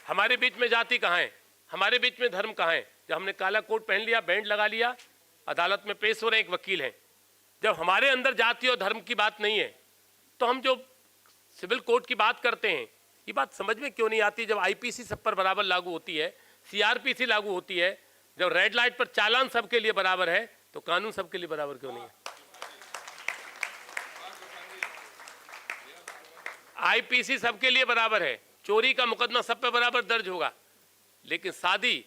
हमारे बीच में जाति कहाँ है, हमारे बीच में धर्म कहाँ है? जब हमने काला कोट पहन लिया, बैंड लगा लिया, अदालत में पेश हो रहे, एक वकील हैं, जब हमारे अंदर जाति और धर्म की बात नहीं है, तो हम जो सिविल कोड की बात करते हैं, ये बात समझ में क्यों नहीं आती? जब आईपीसी सब पर बराबर लागू होती है, सीआरपीसी लागू होती है, जब रेड लाइट पर चालान सबके लिए बराबर है, तो कानून सबके लिए बराबर क्यों नहीं है? आईपीसी सबके लिए बराबर है, चोरी का मुकदमा सब पे बराबर दर्ज होगा, लेकिन शादी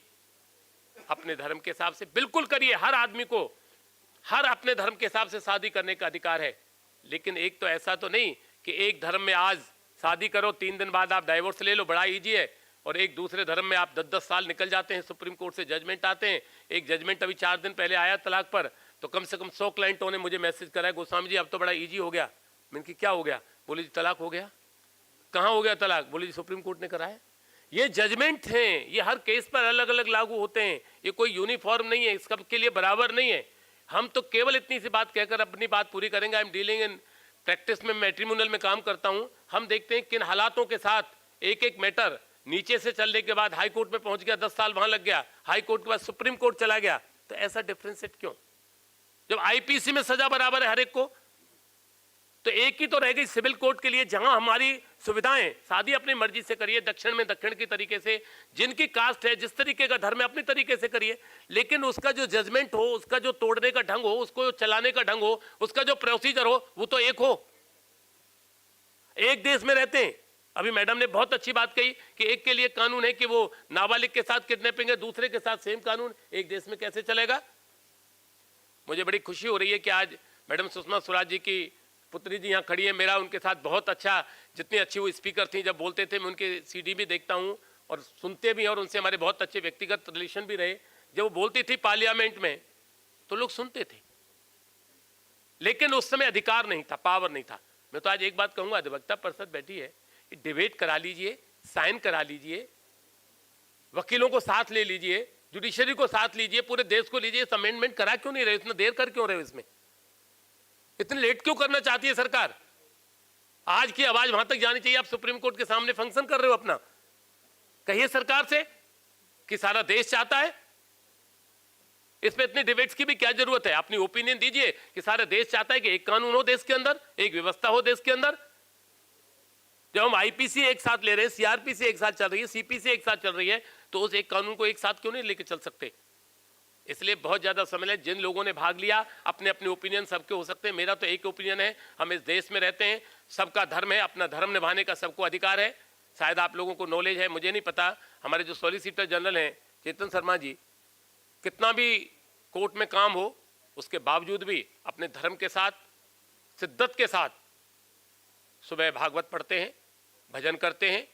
अपने धर्म के हिसाब से बिल्कुल करिए। हर आदमी को हर अपने धर्म के हिसाब से शादी करने का अधिकार है, लेकिन एक तो ऐसा तो नहीं कि एक धर्म में आज शादी करो, 3 दिन बाद आप डाइवोर्स ले लो, बड़ा ईजी है, और एक दूसरे धर्म में आप 10-10 साल निकल जाते हैं, सुप्रीम कोर्ट से जजमेंट आते हैं। एक जजमेंट अभी 4 दिन पहले आया तलाक पर, तो कम से कम 100 क्लाइंटों ने मुझे मैसेज करा है, गोस्वामी जी अब तो बड़ा ईजी हो गया। मैंने कि क्या हो गया? बोले जी तलाक हो गया। कहाँ हो गया तलाक? बोले जी सुप्रीम कोर्ट ने कराया। ये जजमेंट हैं, ये हर केस पर अलग अलग लागू होते हैं, ये कोई यूनिफॉर्म नहीं है, सबके लिए बराबर नहीं है। हम तो केवल इतनी सी बात कहकर अपनी बात पूरी करेंगे। I am dealing in practice में, मैट्रिमोनियल में काम करता हूं। हम देखते हैं किन हालातों के साथ एक एक मैटर नीचे से चलने के बाद हाई कोर्ट में पहुंच गया, 10 साल वहां लग गया, हाई कोर्ट के बाद सुप्रीम कोर्ट चला गया। तो ऐसा डिफरेंशिएट क्यों? जब आईपीसी में सजा बराबर है हर एक को, तो एक ही तो रह गई सिविल कोर्ट के लिए, जहां हमारी सुविधाएं, शादी अपनी मर्जी से करिए, दक्षिण में दक्षिण की तरीके से, जिनकी कास्ट है, जिस तरीके का धर्म है, अपनी तरीके से करिए, लेकिन उसका जो जजमेंट हो, उसका जो तोड़ने का ढंग हो, उसको चलाने का ढंग हो, उसका जो प्रोसीजर हो, वो तो एक हो। एक देश में रहते हैं। अभी मैडम ने बहुत अच्छी बात कही कि एक के लिए कानून है कि वो नाबालिग के साथ किडनैपिंग है, दूसरे के साथ सेम कानून, एक देश में कैसे चलेगा? मुझे बड़ी खुशी हो रही है कि आज मैडम सुषमा स्वराज जी की पुत्री जी यहाँ खड़ी है। मेरा उनके साथ बहुत अच्छा, जितनी अच्छी वो स्पीकर थी, जब बोलते थे मैं उनके सीडी भी देखता हूँ और सुनते भी, और उनसे हमारे बहुत अच्छे व्यक्तिगत रिलेशन भी रहे। जब वो बोलती थी पार्लियामेंट में तो लोग सुनते थे, लेकिन उस समय अधिकार नहीं था, पावर नहीं था। मैं तो आज एक बात कहूँगा, अधिवक्ता परिषद बैठी है, डिबेट करा लीजिए, साइन करा लीजिए, वकीलों को साथ ले लीजिए, जुडिशरी को साथ लीजिए, पूरे देश को लीजिए। अमेंडमेंट करा क्यों नहीं रहे? इतना देर कर क्यों रहे हो? इसमें इतने लेट क्यों करना चाहती है सरकार? आज की आवाज वहां तक जानी चाहिए। आप सुप्रीम कोर्ट के सामने फंक्शन कर रहे हो अपना, कहिए सरकार से कि सारा देश चाहता है। इसमें इतनी डिबेट्स की भी क्या जरूरत है? अपनी ओपिनियन दीजिए कि सारा देश चाहता है कि एक कानून हो देश के अंदर, एक व्यवस्था हो देश के अंदर। जब हम आईपीसी एक साथ ले रहे हैं, सीआरपीसी एक साथ चल रही है, सीपीसी एक साथ चल रही है, तो उस एक कानून को एक साथ क्यों नहीं लेके चल सकते? इसलिए बहुत ज्यादा समय है। जिन लोगों ने भाग लिया, अपने अपने ओपिनियन सबके हो सकते हैं, मेरा तो एक ओपिनियन है, हम इस देश में रहते हैं, सबका धर्म है, अपना धर्म निभाने का सबको अधिकार है। शायद आप लोगों को नॉलेज है, मुझे नहीं पता, हमारे जो सॉलिसिटर जनरल हैं चेतन शर्मा जी, कितना भी कोर्ट में काम हो, उसके बावजूद भी अपने धर्म के साथ, शिद्दत के साथ सुबह भागवत पढ़ते हैं, भजन करते हैं,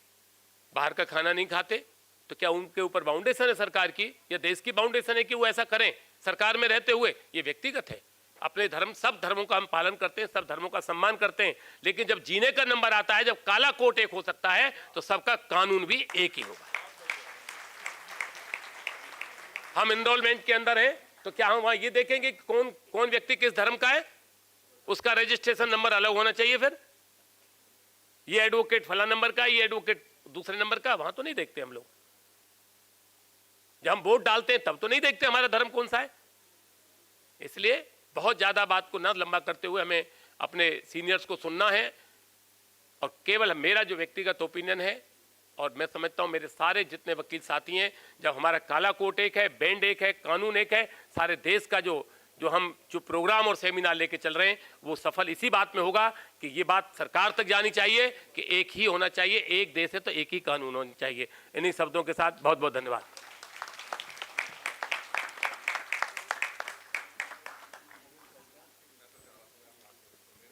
बाहर का खाना नहीं खाते। तो क्या उनके ऊपर बाउंडेशन है सरकार की या देश की बाउंडेशन है कि वो ऐसा करें सरकार में रहते हुए? ये व्यक्तिगत है। अपने धर्म, सब धर्मों का हम पालन करते हैं, सब धर्मों का सम्मान करते हैं, लेकिन जब जीने का नंबर आता है, जब काला कोट एक हो सकता है, तो सबका कानून भी एक ही होगा। हम एनरोलमेंट के अंदर हैं, तो क्या हम वहां ये देखेंगे कि कौन कौन व्यक्ति किस धर्म का है? उसका रजिस्ट्रेशन नंबर अलग होना चाहिए। फिर ये एडवोकेट फला नंबर का, ये एडवोकेट दूसरे नंबर का, वहां तो नहीं देखते हम लोग। जब हम वोट डालते हैं तब तो नहीं देखते हमारा धर्म कौन सा है। इसलिए बहुत ज्यादा बात को ना लंबा करते हुए हमें अपने सीनियर्स को सुनना है, और केवल मेरा जो व्यक्तिगत ओपिनियन है, और मैं समझता हूं मेरे सारे जितने वकील साथी हैं, जब हमारा काला कोट एक है, बैंड एक है, कानून एक है, सारे देश का जो प्रोग्राम और सेमिनार लेके चल रहे हैं, वो सफल इसी बात में होगा कि ये बात सरकार तक जानी चाहिए कि एक ही होना चाहिए, एक देश है तो एक ही कानून होना चाहिए। इन्हीं शब्दों के साथ बहुत बहुत धन्यवाद।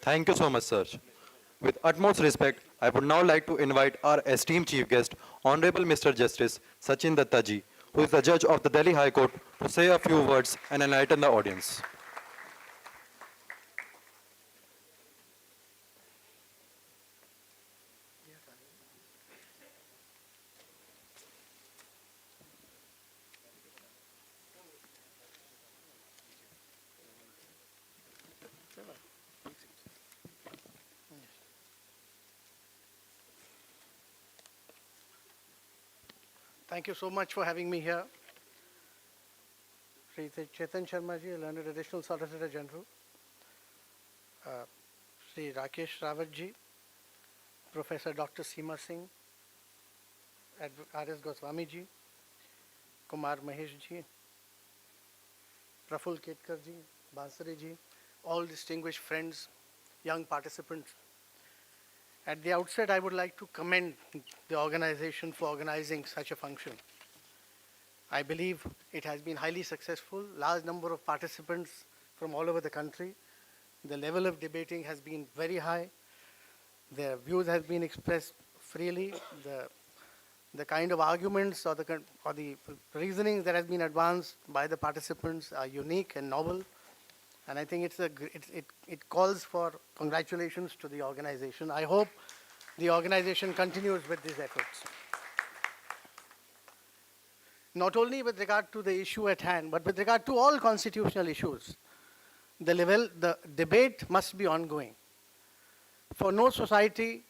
Thank you so much, sir. With utmost respect, I would now like to invite our esteemed chief guest, Honorable Mr. Justice Sachin Datta ji, who is the judge of the Delhi High Court, to say a few words and enlighten the audience. Thank you so much for having me here. Sri Chetan Sharma ji, Learned Additional Solicitor General. Sri Rakesh Rawat ji, Professor Dr. Seema Singh, R.S. Goswami ji, Kumar Mahesh ji, Praful Ketkar ji, Bansari ji, all distinguished friends, young participants. At the outset, I would like to commend the organization for organizing such a function. I believe it has been highly successful, large number of participants from all over the country. The level of debating has been very high. Their views have been expressed freely. The kind of arguments or the reasoning that has been advanced by the participants are unique and novel. And I think it calls for congratulations to the organization. I hope the organization continues with these efforts. Not only with regard to the issue at hand, but with regard to all constitutional issues, the debate must be ongoing. For no society,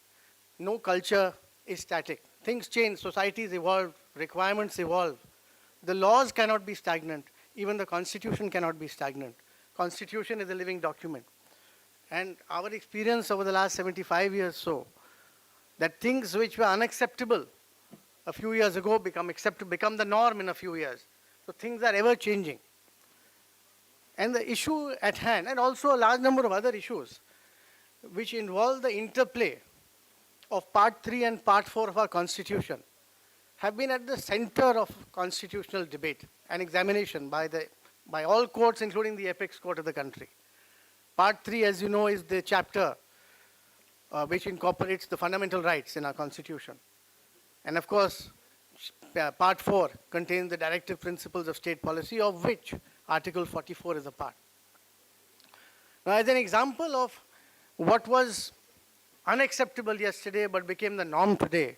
no culture is static. Things change, societies evolve, requirements evolve. The laws cannot be stagnant. Even the constitution cannot be stagnant. Constitution is a living document. And our experience over the last 75 years so, that things which were unacceptable a few years ago become the norm in a few years. So things are ever changing. And the issue at hand, and also a large number of other issues, which involve the interplay of Part 3 and Part 4 of our Constitution, have been at the center of constitutional debate and examination by all courts, including the apex court of the country. Part 3, as you know, is the chapter which incorporates the fundamental rights in our Constitution. And of course, Part 4 contains the directive principles of state policy, of which Article 44 is a part. Now, as an example of what was unacceptable yesterday but became the norm today,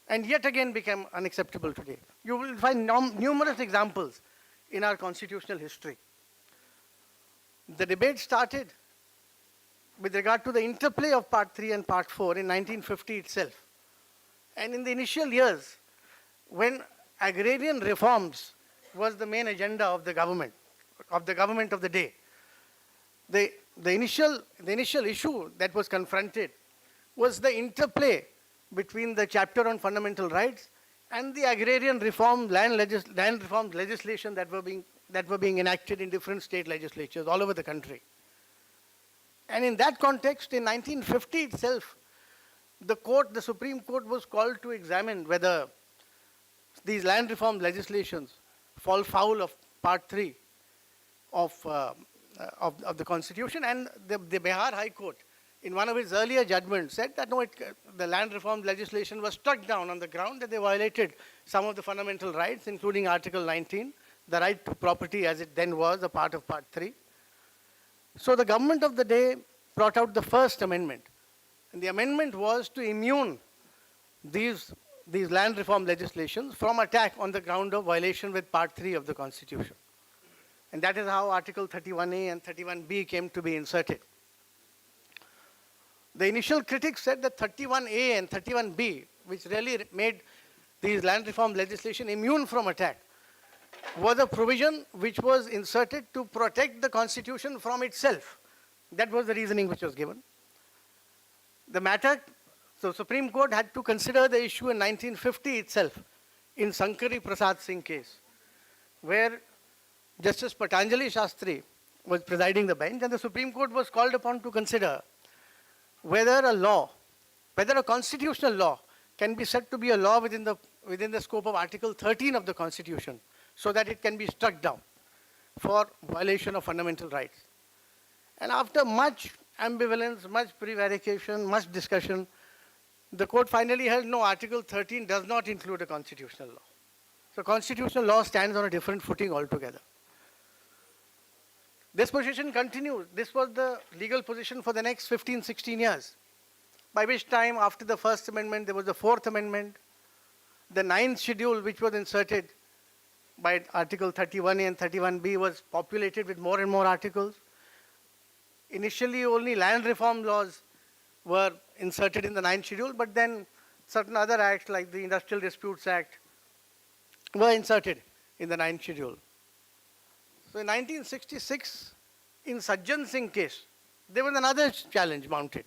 and yet again became unacceptable today, you will find numerous examples in our constitutional history. The debate started with regard to the interplay of Part 3 and Part 4 in 1950 itself. And in the initial years, when agrarian reforms was the main agenda of the government of the day, the initial issue that was confronted was the interplay between the chapter on fundamental rights and the agrarian reform, land reform legislation that were being enacted in different state legislatures all over the country. And in that context, in 1950 itself, the Supreme Court was called to examine whether these land reform legislations fall foul of Part 3 of the Constitution, and the Bihar High Court, in one of its earlier judgments, said that no, the land reform legislation was struck down on the ground that they violated some of the fundamental rights, including Article 19, the right to property as it then was a part of Part 3. So the government of the day brought out the first amendment. And the amendment was to immune these land reform legislations from attack on the ground of violation with Part 3 of the Constitution. And that is how Article 31A and 31B came to be inserted. The initial critics said that 31A and 31B, which really made these land reform legislation immune from attack, was a provision which was inserted to protect the Constitution from itself. That was the reasoning which was given. So Supreme Court had to consider the issue in 1950 itself, in Sankari Prasad Singh case, where Justice Patanjali Shastri was presiding the bench, and the Supreme Court was called upon to consider whether a constitutional law can be said to be a law within the scope of Article 13 of the Constitution, so that it can be struck down for violation of fundamental rights. And after much ambivalence, much prevarication, much discussion, the court finally held no, Article 13 does not include a constitutional law. So constitutional law stands on a different footing altogether. This position continued. This was the legal position for the next 15, 16 years. By which time, after the First Amendment, there was the Fourth Amendment, the Ninth Schedule, which was inserted by Article 31A and 31B, was populated with more and more articles. Initially, only land reform laws were inserted in the Ninth Schedule, but then certain other acts like the Industrial Disputes Act were inserted in the 9th schedule. So in 1966, in Sajjan Singh case, there was another challenge mounted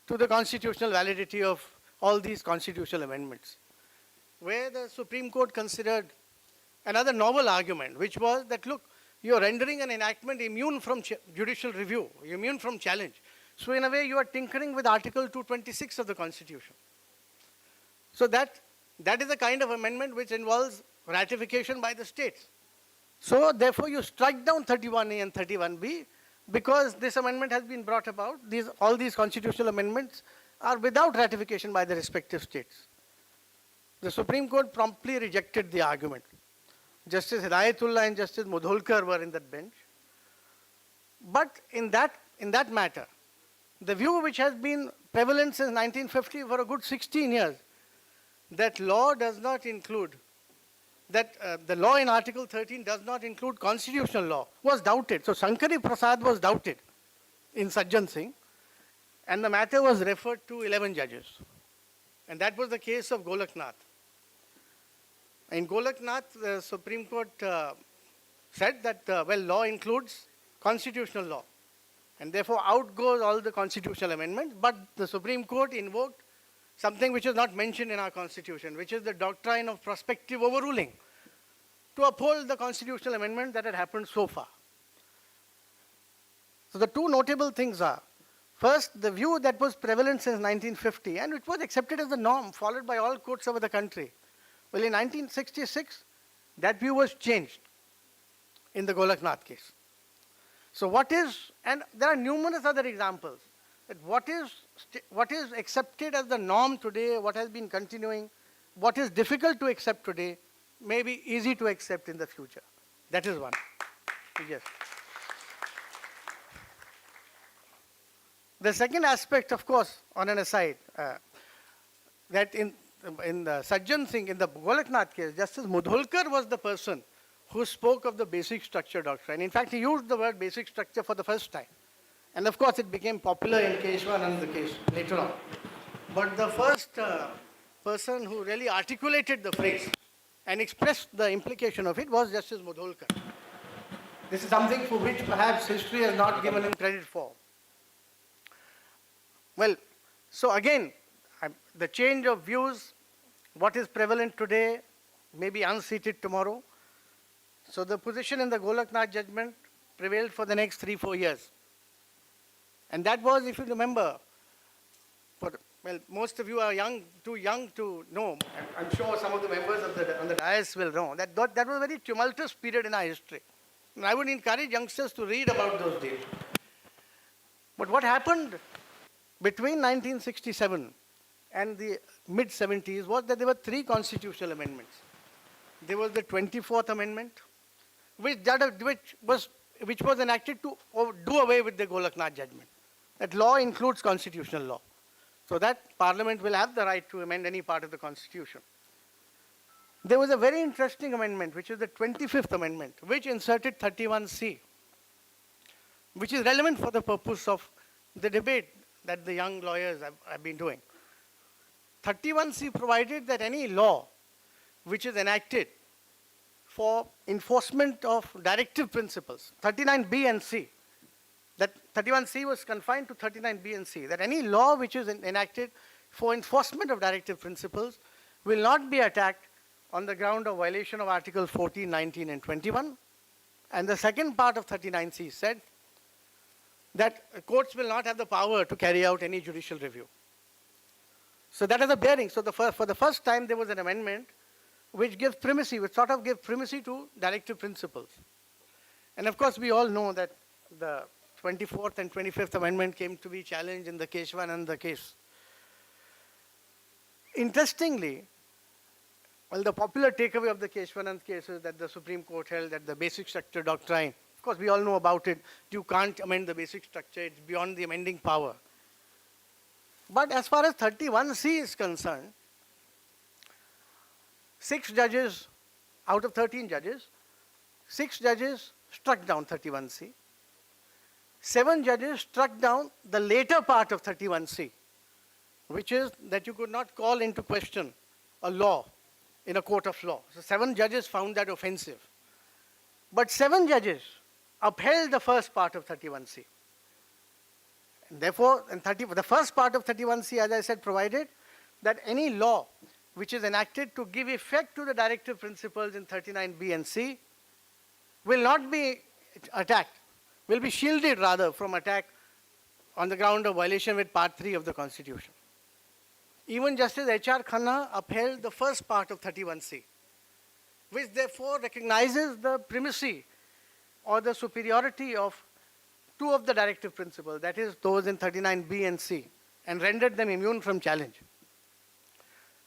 to the constitutional validity of all these constitutional amendments, where the Supreme Court considered another novel argument, which was that, look, you are rendering an enactment immune from judicial review, immune from challenge. So in a way, you are tinkering with Article 226 of the Constitution. So that is a kind of amendment which involves ratification by the states. So therefore, you strike down 31A and 31B because this amendment has been brought about. All these constitutional amendments are without ratification by the respective states. The Supreme Court promptly rejected the argument. Justice Hidayatullah and Justice Mudholkar were in that bench. But in that matter, the view which has been prevalent since 1950 for a good 16 years, that law does not include, that the law in Article 13 does not include constitutional law, was doubted. So Shankari Prasad was doubted in Sajjan Singh, and the matter was referred to 11 judges. And that was the case of Golaknath. In Golaknath, the Supreme Court said that, well, law includes constitutional law. And therefore, out goes all the constitutional amendments. But the Supreme Court invoked something which is not mentioned in our Constitution, which is the doctrine of prospective overruling, to uphold the constitutional amendment that had happened so far. So the two notable things are, first, the view that was prevalent since 1950, and it was accepted as the norm, followed by all courts over the country. Well, in 1966, that view was changed in the Golaknath case. So what is, and there are numerous other examples, that what is accepted as the norm today, what has been continuing, what is difficult to accept today, may be easy to accept in the future. That is one. Yes. The second aspect, of course, on an aside, that in the Sajjan Singh, in the Golaknath case, Justice Mudholkar was the person who spoke of the basic structure doctrine. In fact, he used the word basic structure for the first time. And of course, it became popular in Keshwananda's case later on. But the first person who really articulated the phrase and expressed the implication of it was Justice Mudholkar. This is something for which perhaps history has not given him credit for. Well, so again, the change of views, what is prevalent today may be unseated tomorrow. So the position in the Golaknath judgment prevailed for the next 3-4 years. And that was, if you remember, well, most of you are too young to know. I'm sure some of the members on the dais will know that was a very tumultuous period in our history. And I would encourage youngsters to read about those days. But what happened between 1967 and the mid-70s was that there were 3 constitutional amendments. There was the 24th Amendment, which was enacted to do away with the Golaknath judgment. That law includes constitutional law. So that Parliament will have the right to amend any part of the Constitution. There was a very interesting amendment, which is the 25th Amendment, which inserted 31C, which is relevant for the purpose of the debate that the young lawyers have been doing. 31C provided that any law which is enacted for enforcement of directive principles, 39B and C, that 31C was confined to 39B and C, that any law which is enacted for enforcement of directive principles will not be attacked on the ground of violation of Article 14, 19, and 21. And the second part of 39C said that courts will not have the power to carry out any judicial review. So that has a bearing. So for the first time, there was an amendment which gives primacy, which sort of gives primacy to directive principles. And of course, we all know that the 24th and 25th Amendment came to be challenged in the Keshwananda case. Interestingly, well, the popular takeaway of the Keshwananda case is that the Supreme Court held that the basic structure doctrine, of course, we all know about it, you can't amend the basic structure, it's beyond the amending power. But as far as 31C is concerned, 6 judges out of 13 judges, 6 judges struck down 31C. 7 judges struck down the later part of 31C, which is that you could not call into question a law in a court of law. So 7 judges found that offensive. But 7 judges upheld the first part of 31C. And therefore, the first part of 31C, as I said, provided that any law which is enacted to give effect to the directive principles in 39B and C will not be attacked, will be shielded rather from attack on the ground of violation with Part 3 of the Constitution. Even Justice H.R. Khanna upheld the first part of 31C, which therefore recognizes the primacy or the superiority of 2 of the directive principles, that is those in 39B and C, and rendered them immune from challenge.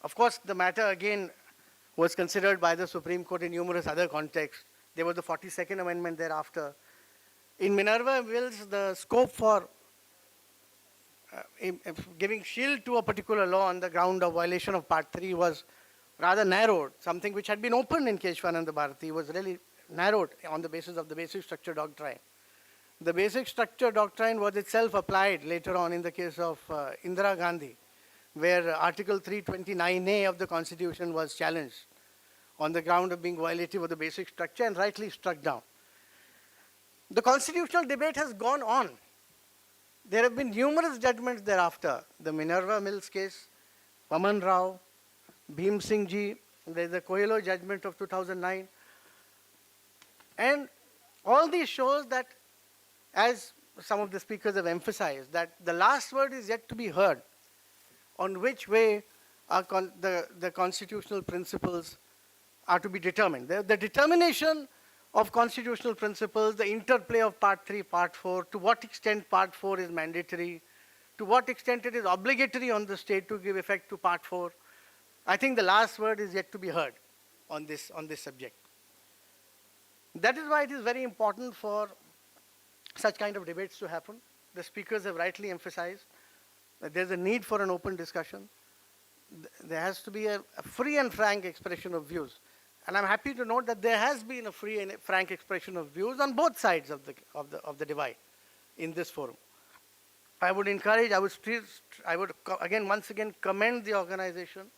Of course, the matter again was considered by the Supreme Court in numerous other contexts. There was the 42nd Amendment thereafter. In Minerva Mills, the scope for giving shield to a particular law on the ground of violation of Part 3 was rather narrowed. Something which had been open in Keshwananda Bharati was really narrowed on the basis of the basic structure doctrine. The basic structure doctrine was itself applied later on in the case of Indira Gandhi, where Article 329A of the Constitution was challenged on the ground of being violative of the basic structure and rightly struck down. The constitutional debate has gone on. There have been numerous judgments thereafter. The Minerva Mills case, Vaman Rao, Bhim Singh Ji, there is the Coelho judgment of 2009. And all these shows that, as some of the speakers have emphasized, that the last word is yet to be heard on which way the constitutional principles are to be determined. The determination of constitutional principles, the interplay of Part 3, Part 4, to what extent Part 4 is mandatory, to what extent it is obligatory on the state to give effect to Part 4, I think the last word is yet to be heard on this subject. That is why it is very important for such kind of debates to happen. The speakers have rightly emphasized that there's a need for an open discussion. There has to be a free and frank expression of views. And I'm happy to note that there has been a free and frank expression of views on both sides of the divide in this forum. I would encourage, I would again, once again, commend the organization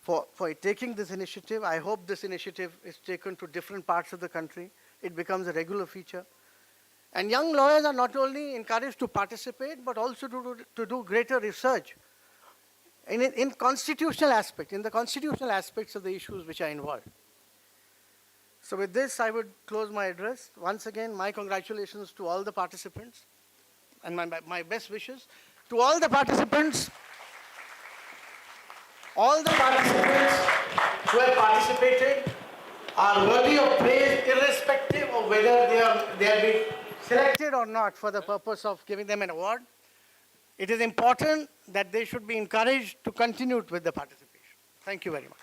for taking this initiative. I hope this initiative is taken to different parts of the country. It becomes a regular feature. And young lawyers are not only encouraged to participate, but also to do greater research in constitutional aspect, in the constitutional aspects of the issues which are involved. So with this, I would close my address. Once again, my congratulations to all the participants and my best wishes to all the participants. All the participants who have participated are worthy of praise irrespective of whether they have been selected or not for the purpose of giving them an award. It is important that they should be encouraged to continue with the participation. Thank you very much.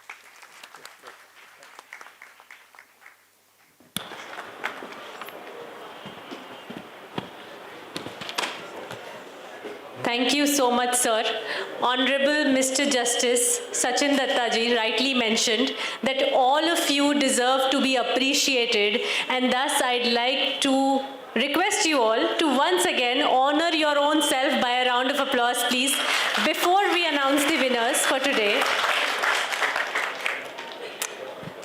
Thank you so much, sir. Honorable Mr. Justice Sachin Dattaji rightly mentioned that all of you deserve to be appreciated, and thus I'd like to request you all to once again honor your own self by a round of applause, please, before we announce the winners for today.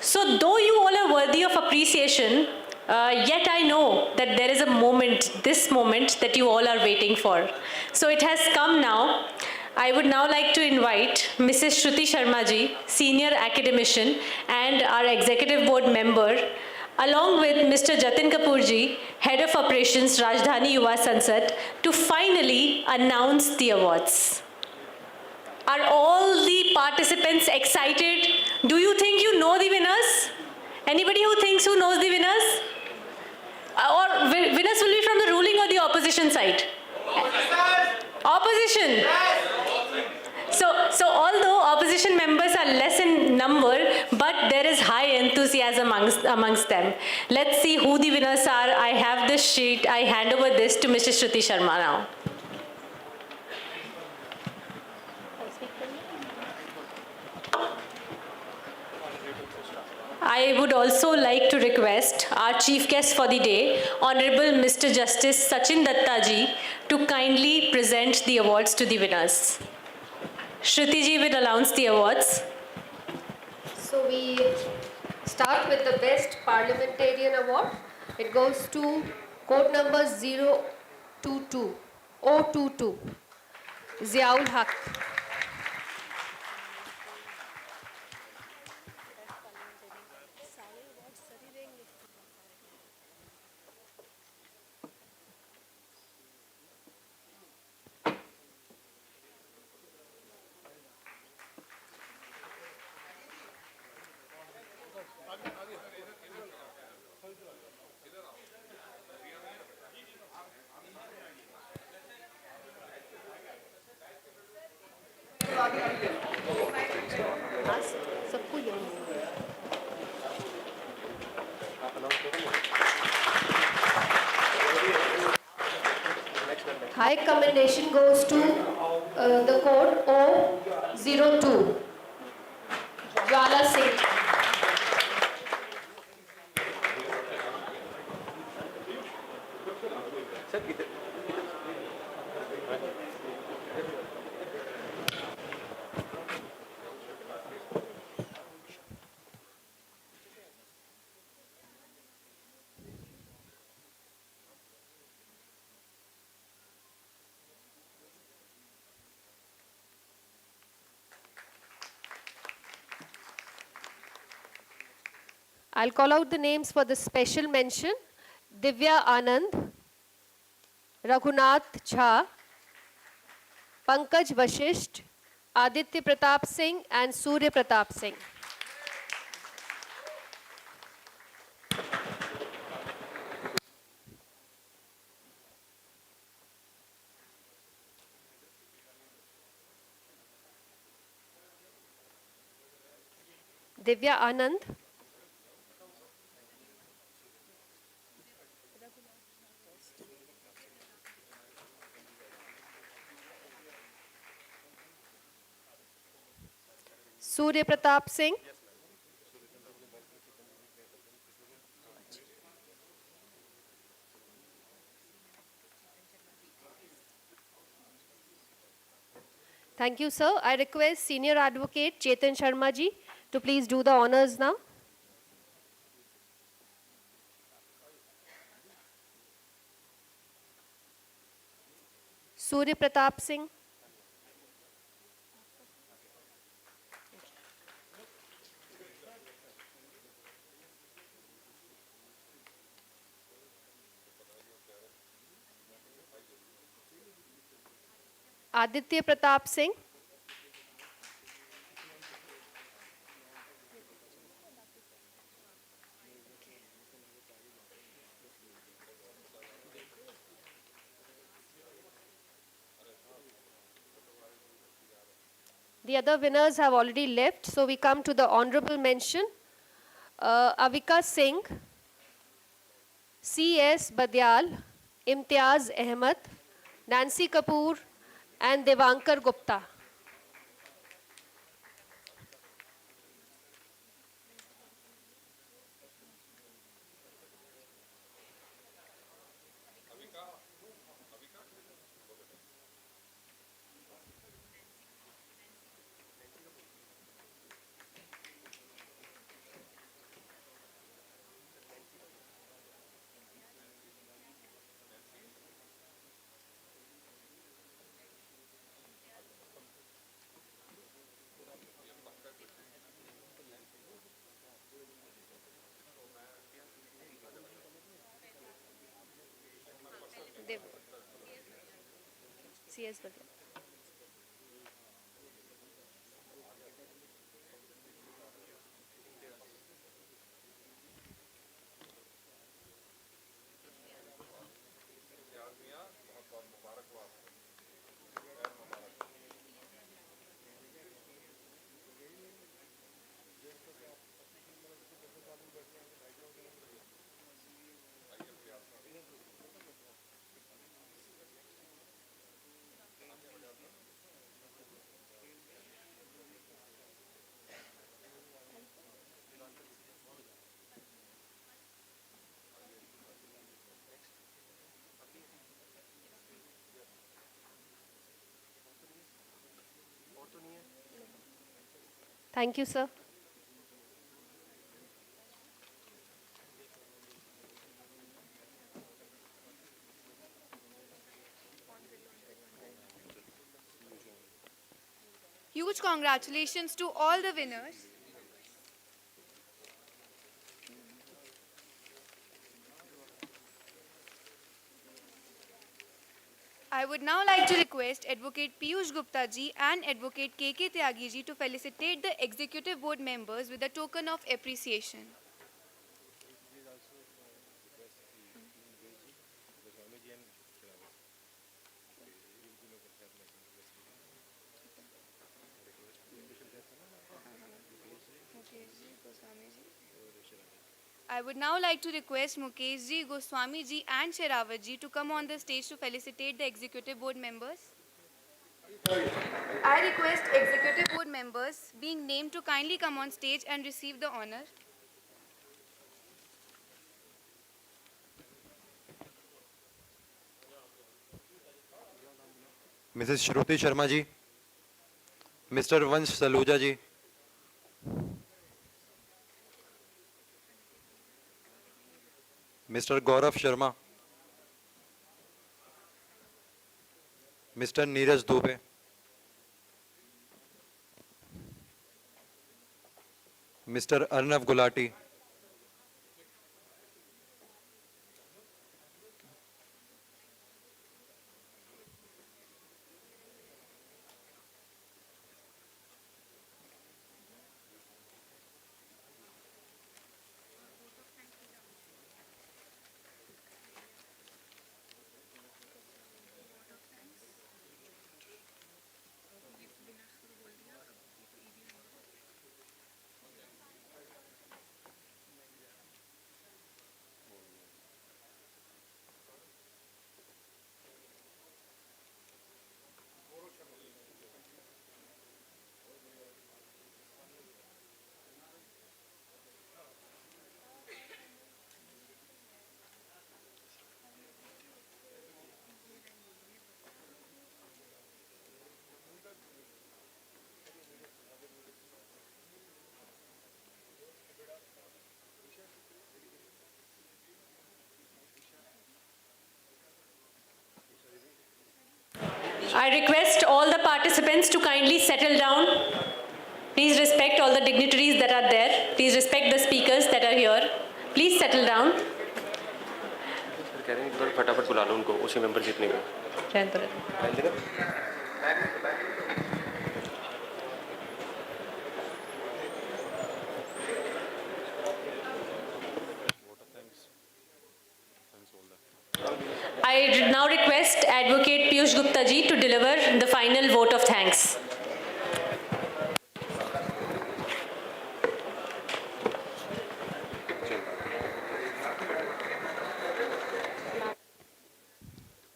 So though you all are worthy of appreciation, yet I know that there is a moment, this moment, that you all are waiting for. So it has come now. I would now like to invite Mrs. Shruti Sharma ji, Senior Academician and our Executive Board Member, along with Mr. Jatin Kapoor ji, Head of Operations, Rajdhani Yuva Sansad, to finally announce the awards. Are all the participants excited? Do you think you know the winners? Anybody who thinks who knows the winners? Or winners will be from the ruling or the opposition side? Opposition. So although opposition members are less in number, but there is high enthusiasm amongst them. Let's see who the winners are. I have this sheet. I hand over this to Mr. Shruti Sharma now. I would also like to request our chief guest for the day, Honorable Mr. Justice Sachin Dattaji, to kindly present the awards to the winners. Shruti ji will announce the awards. we start with the Best Parliamentarian Award. It goes to court number 022, 022, Ziaul Haq. सबको यही High commendation goes to the code 002, Jwala Singh. I'll call out the names for the special mention. Divya Anand, Raghunath Jha, Pankaj Vashisht, Aditya Pratap Singh and Surya Pratap Singh. Divya Anand, Surya Pratap Singh, thank you, sir. I request Senior Advocate Chetan Sharma ji to please do the honors now. Surya Pratap Singh. Aditya Pratap Singh. The other winners have already left, so we come to the honorable mention. Avika Singh, C.S. Badyal, Imtiaz Ahmed, Nancy Kapoor, and Devankar Gupta. C.S. Badyal. Thank you, sir. huge congratulations to all the winners. I would now like to request Advocate Piyush Gupta ji and Advocate KK Tyagi ji to felicitate the Executive Board members with a token of appreciation. I would now like to request Mukesh ji, Goswami ji and Sherawat ji to come on the stage to felicitate the Executive Board members. I request Executive Board members being named to kindly come on stage and receive the honor. Mrs. Shruti Sharma ji, Mr. Vansh Saluja ji, Mr. Gaurav Sharma, Mr. Neeraj Dubey, Mr. Arnav Gulati, I request all the participants to kindly settle down. Please respect all the dignitaries that are there. Please respect the speakers that are here. Please settle down. कह रहे हैं एक बार फटाफट बुला लो उनको उसी member जितने को I now request Advocate Piyush Gupta ji to deliver the final vote of thanks.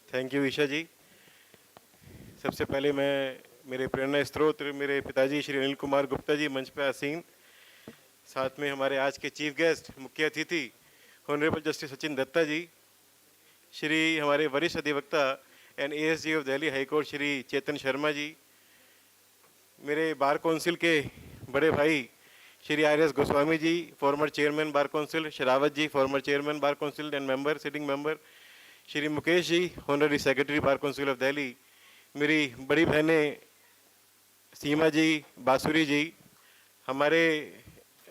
Thank you Isha ji. सबसे पहले मैं मेरे प्रेरणा स्रोत मेरे पिताजी श्री अनिल कुमार गुप्ता जी मंच पर आसीन, साथ में हमारे आज के चीफ गेस्ट मुख्य अतिथि ऑनरेबल जस्टिस सचिन दत्ता जी, श्री हमारे वरिष्ठ अधिवक्ता and ASG of Delhi high court Shri Chetan Sharma ji, मेरे बार काउंसिल के बड़े भाई Shri R S. Goswami ji, former chairman bar council, Sherawat ji, former chairman bar council and member sitting member, Shri Mukesh ji, honorary secretary bar council of Delhi, मेरी बड़ी बहनें सीमा जी, बासुरी जी, हमारे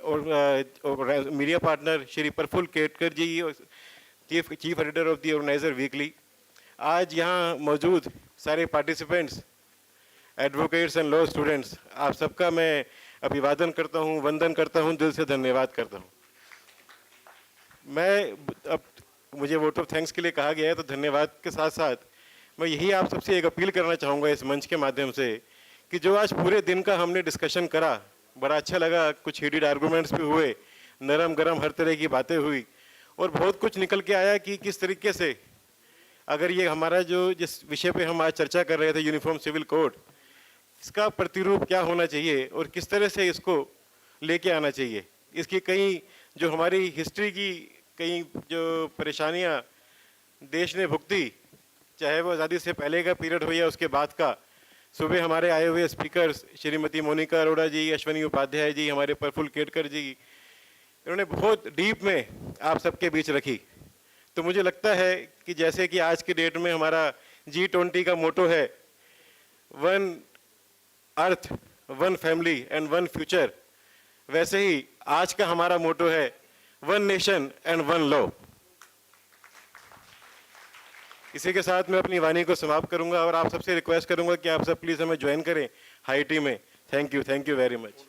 और media partner Shri Praful Ketkar ji, chief editor of the Organiser weekly. आज यहाँ मौजूद सारे participants, advocates and law students, आप सबका मैं अभिवादन करता हूँ, वंदन करता हूँ, दिल से धन्यवाद करता हूँ। मैं अब मुझे वोट ऑफ थैंक्स के लिए कहा गया है, तो धन्यवाद के साथ साथ मैं यही आप सबसे एक अपील करना चाहूँगा इस मंच के माध्यम से कि जो आज पूरे दिन का हमने डिस्कशन करा, बड़ा अच्छा लगा, कुछ हीटेड आर्गूमेंट्स भी हुए, नरम गरम हर तरह की बातें हुई और बहुत कुछ निकल के आया कि किस तरीके से अगर ये हमारा जो जिस विषय पे हम आज चर्चा कर रहे थे यूनिफॉर्म सिविल कोड, इसका प्रतिरूप क्या होना चाहिए और किस तरह से इसको लेके आना चाहिए। इसकी कई जो हमारी हिस्ट्री की कई जो परेशानियां देश ने भुगती, चाहे वो आज़ादी से पहले का पीरियड हो या उसके बाद का। सुबह हमारे आए हुए स्पीकर्स श्रीमती मोनिका अरोड़ा जी, अश्वनी उपाध्याय जी, हमारे प्रफुल्ल केटकर जी, इन्होंने बहुत डीप में आप सबके बीच रखी। तो मुझे लगता है कि जैसे कि आज के डेट में हमारा G20 का मोटो है one earth one family and one future, वैसे ही आज का हमारा मोटो है one nation and one law. इसी के साथ मैं अपनी वाणी को समाप्त करूंगा और आप सबसे रिक्वेस्ट करूंगा कि आप सब प्लीज हमें ज्वाइन करें हाई टी में। Thank you very much.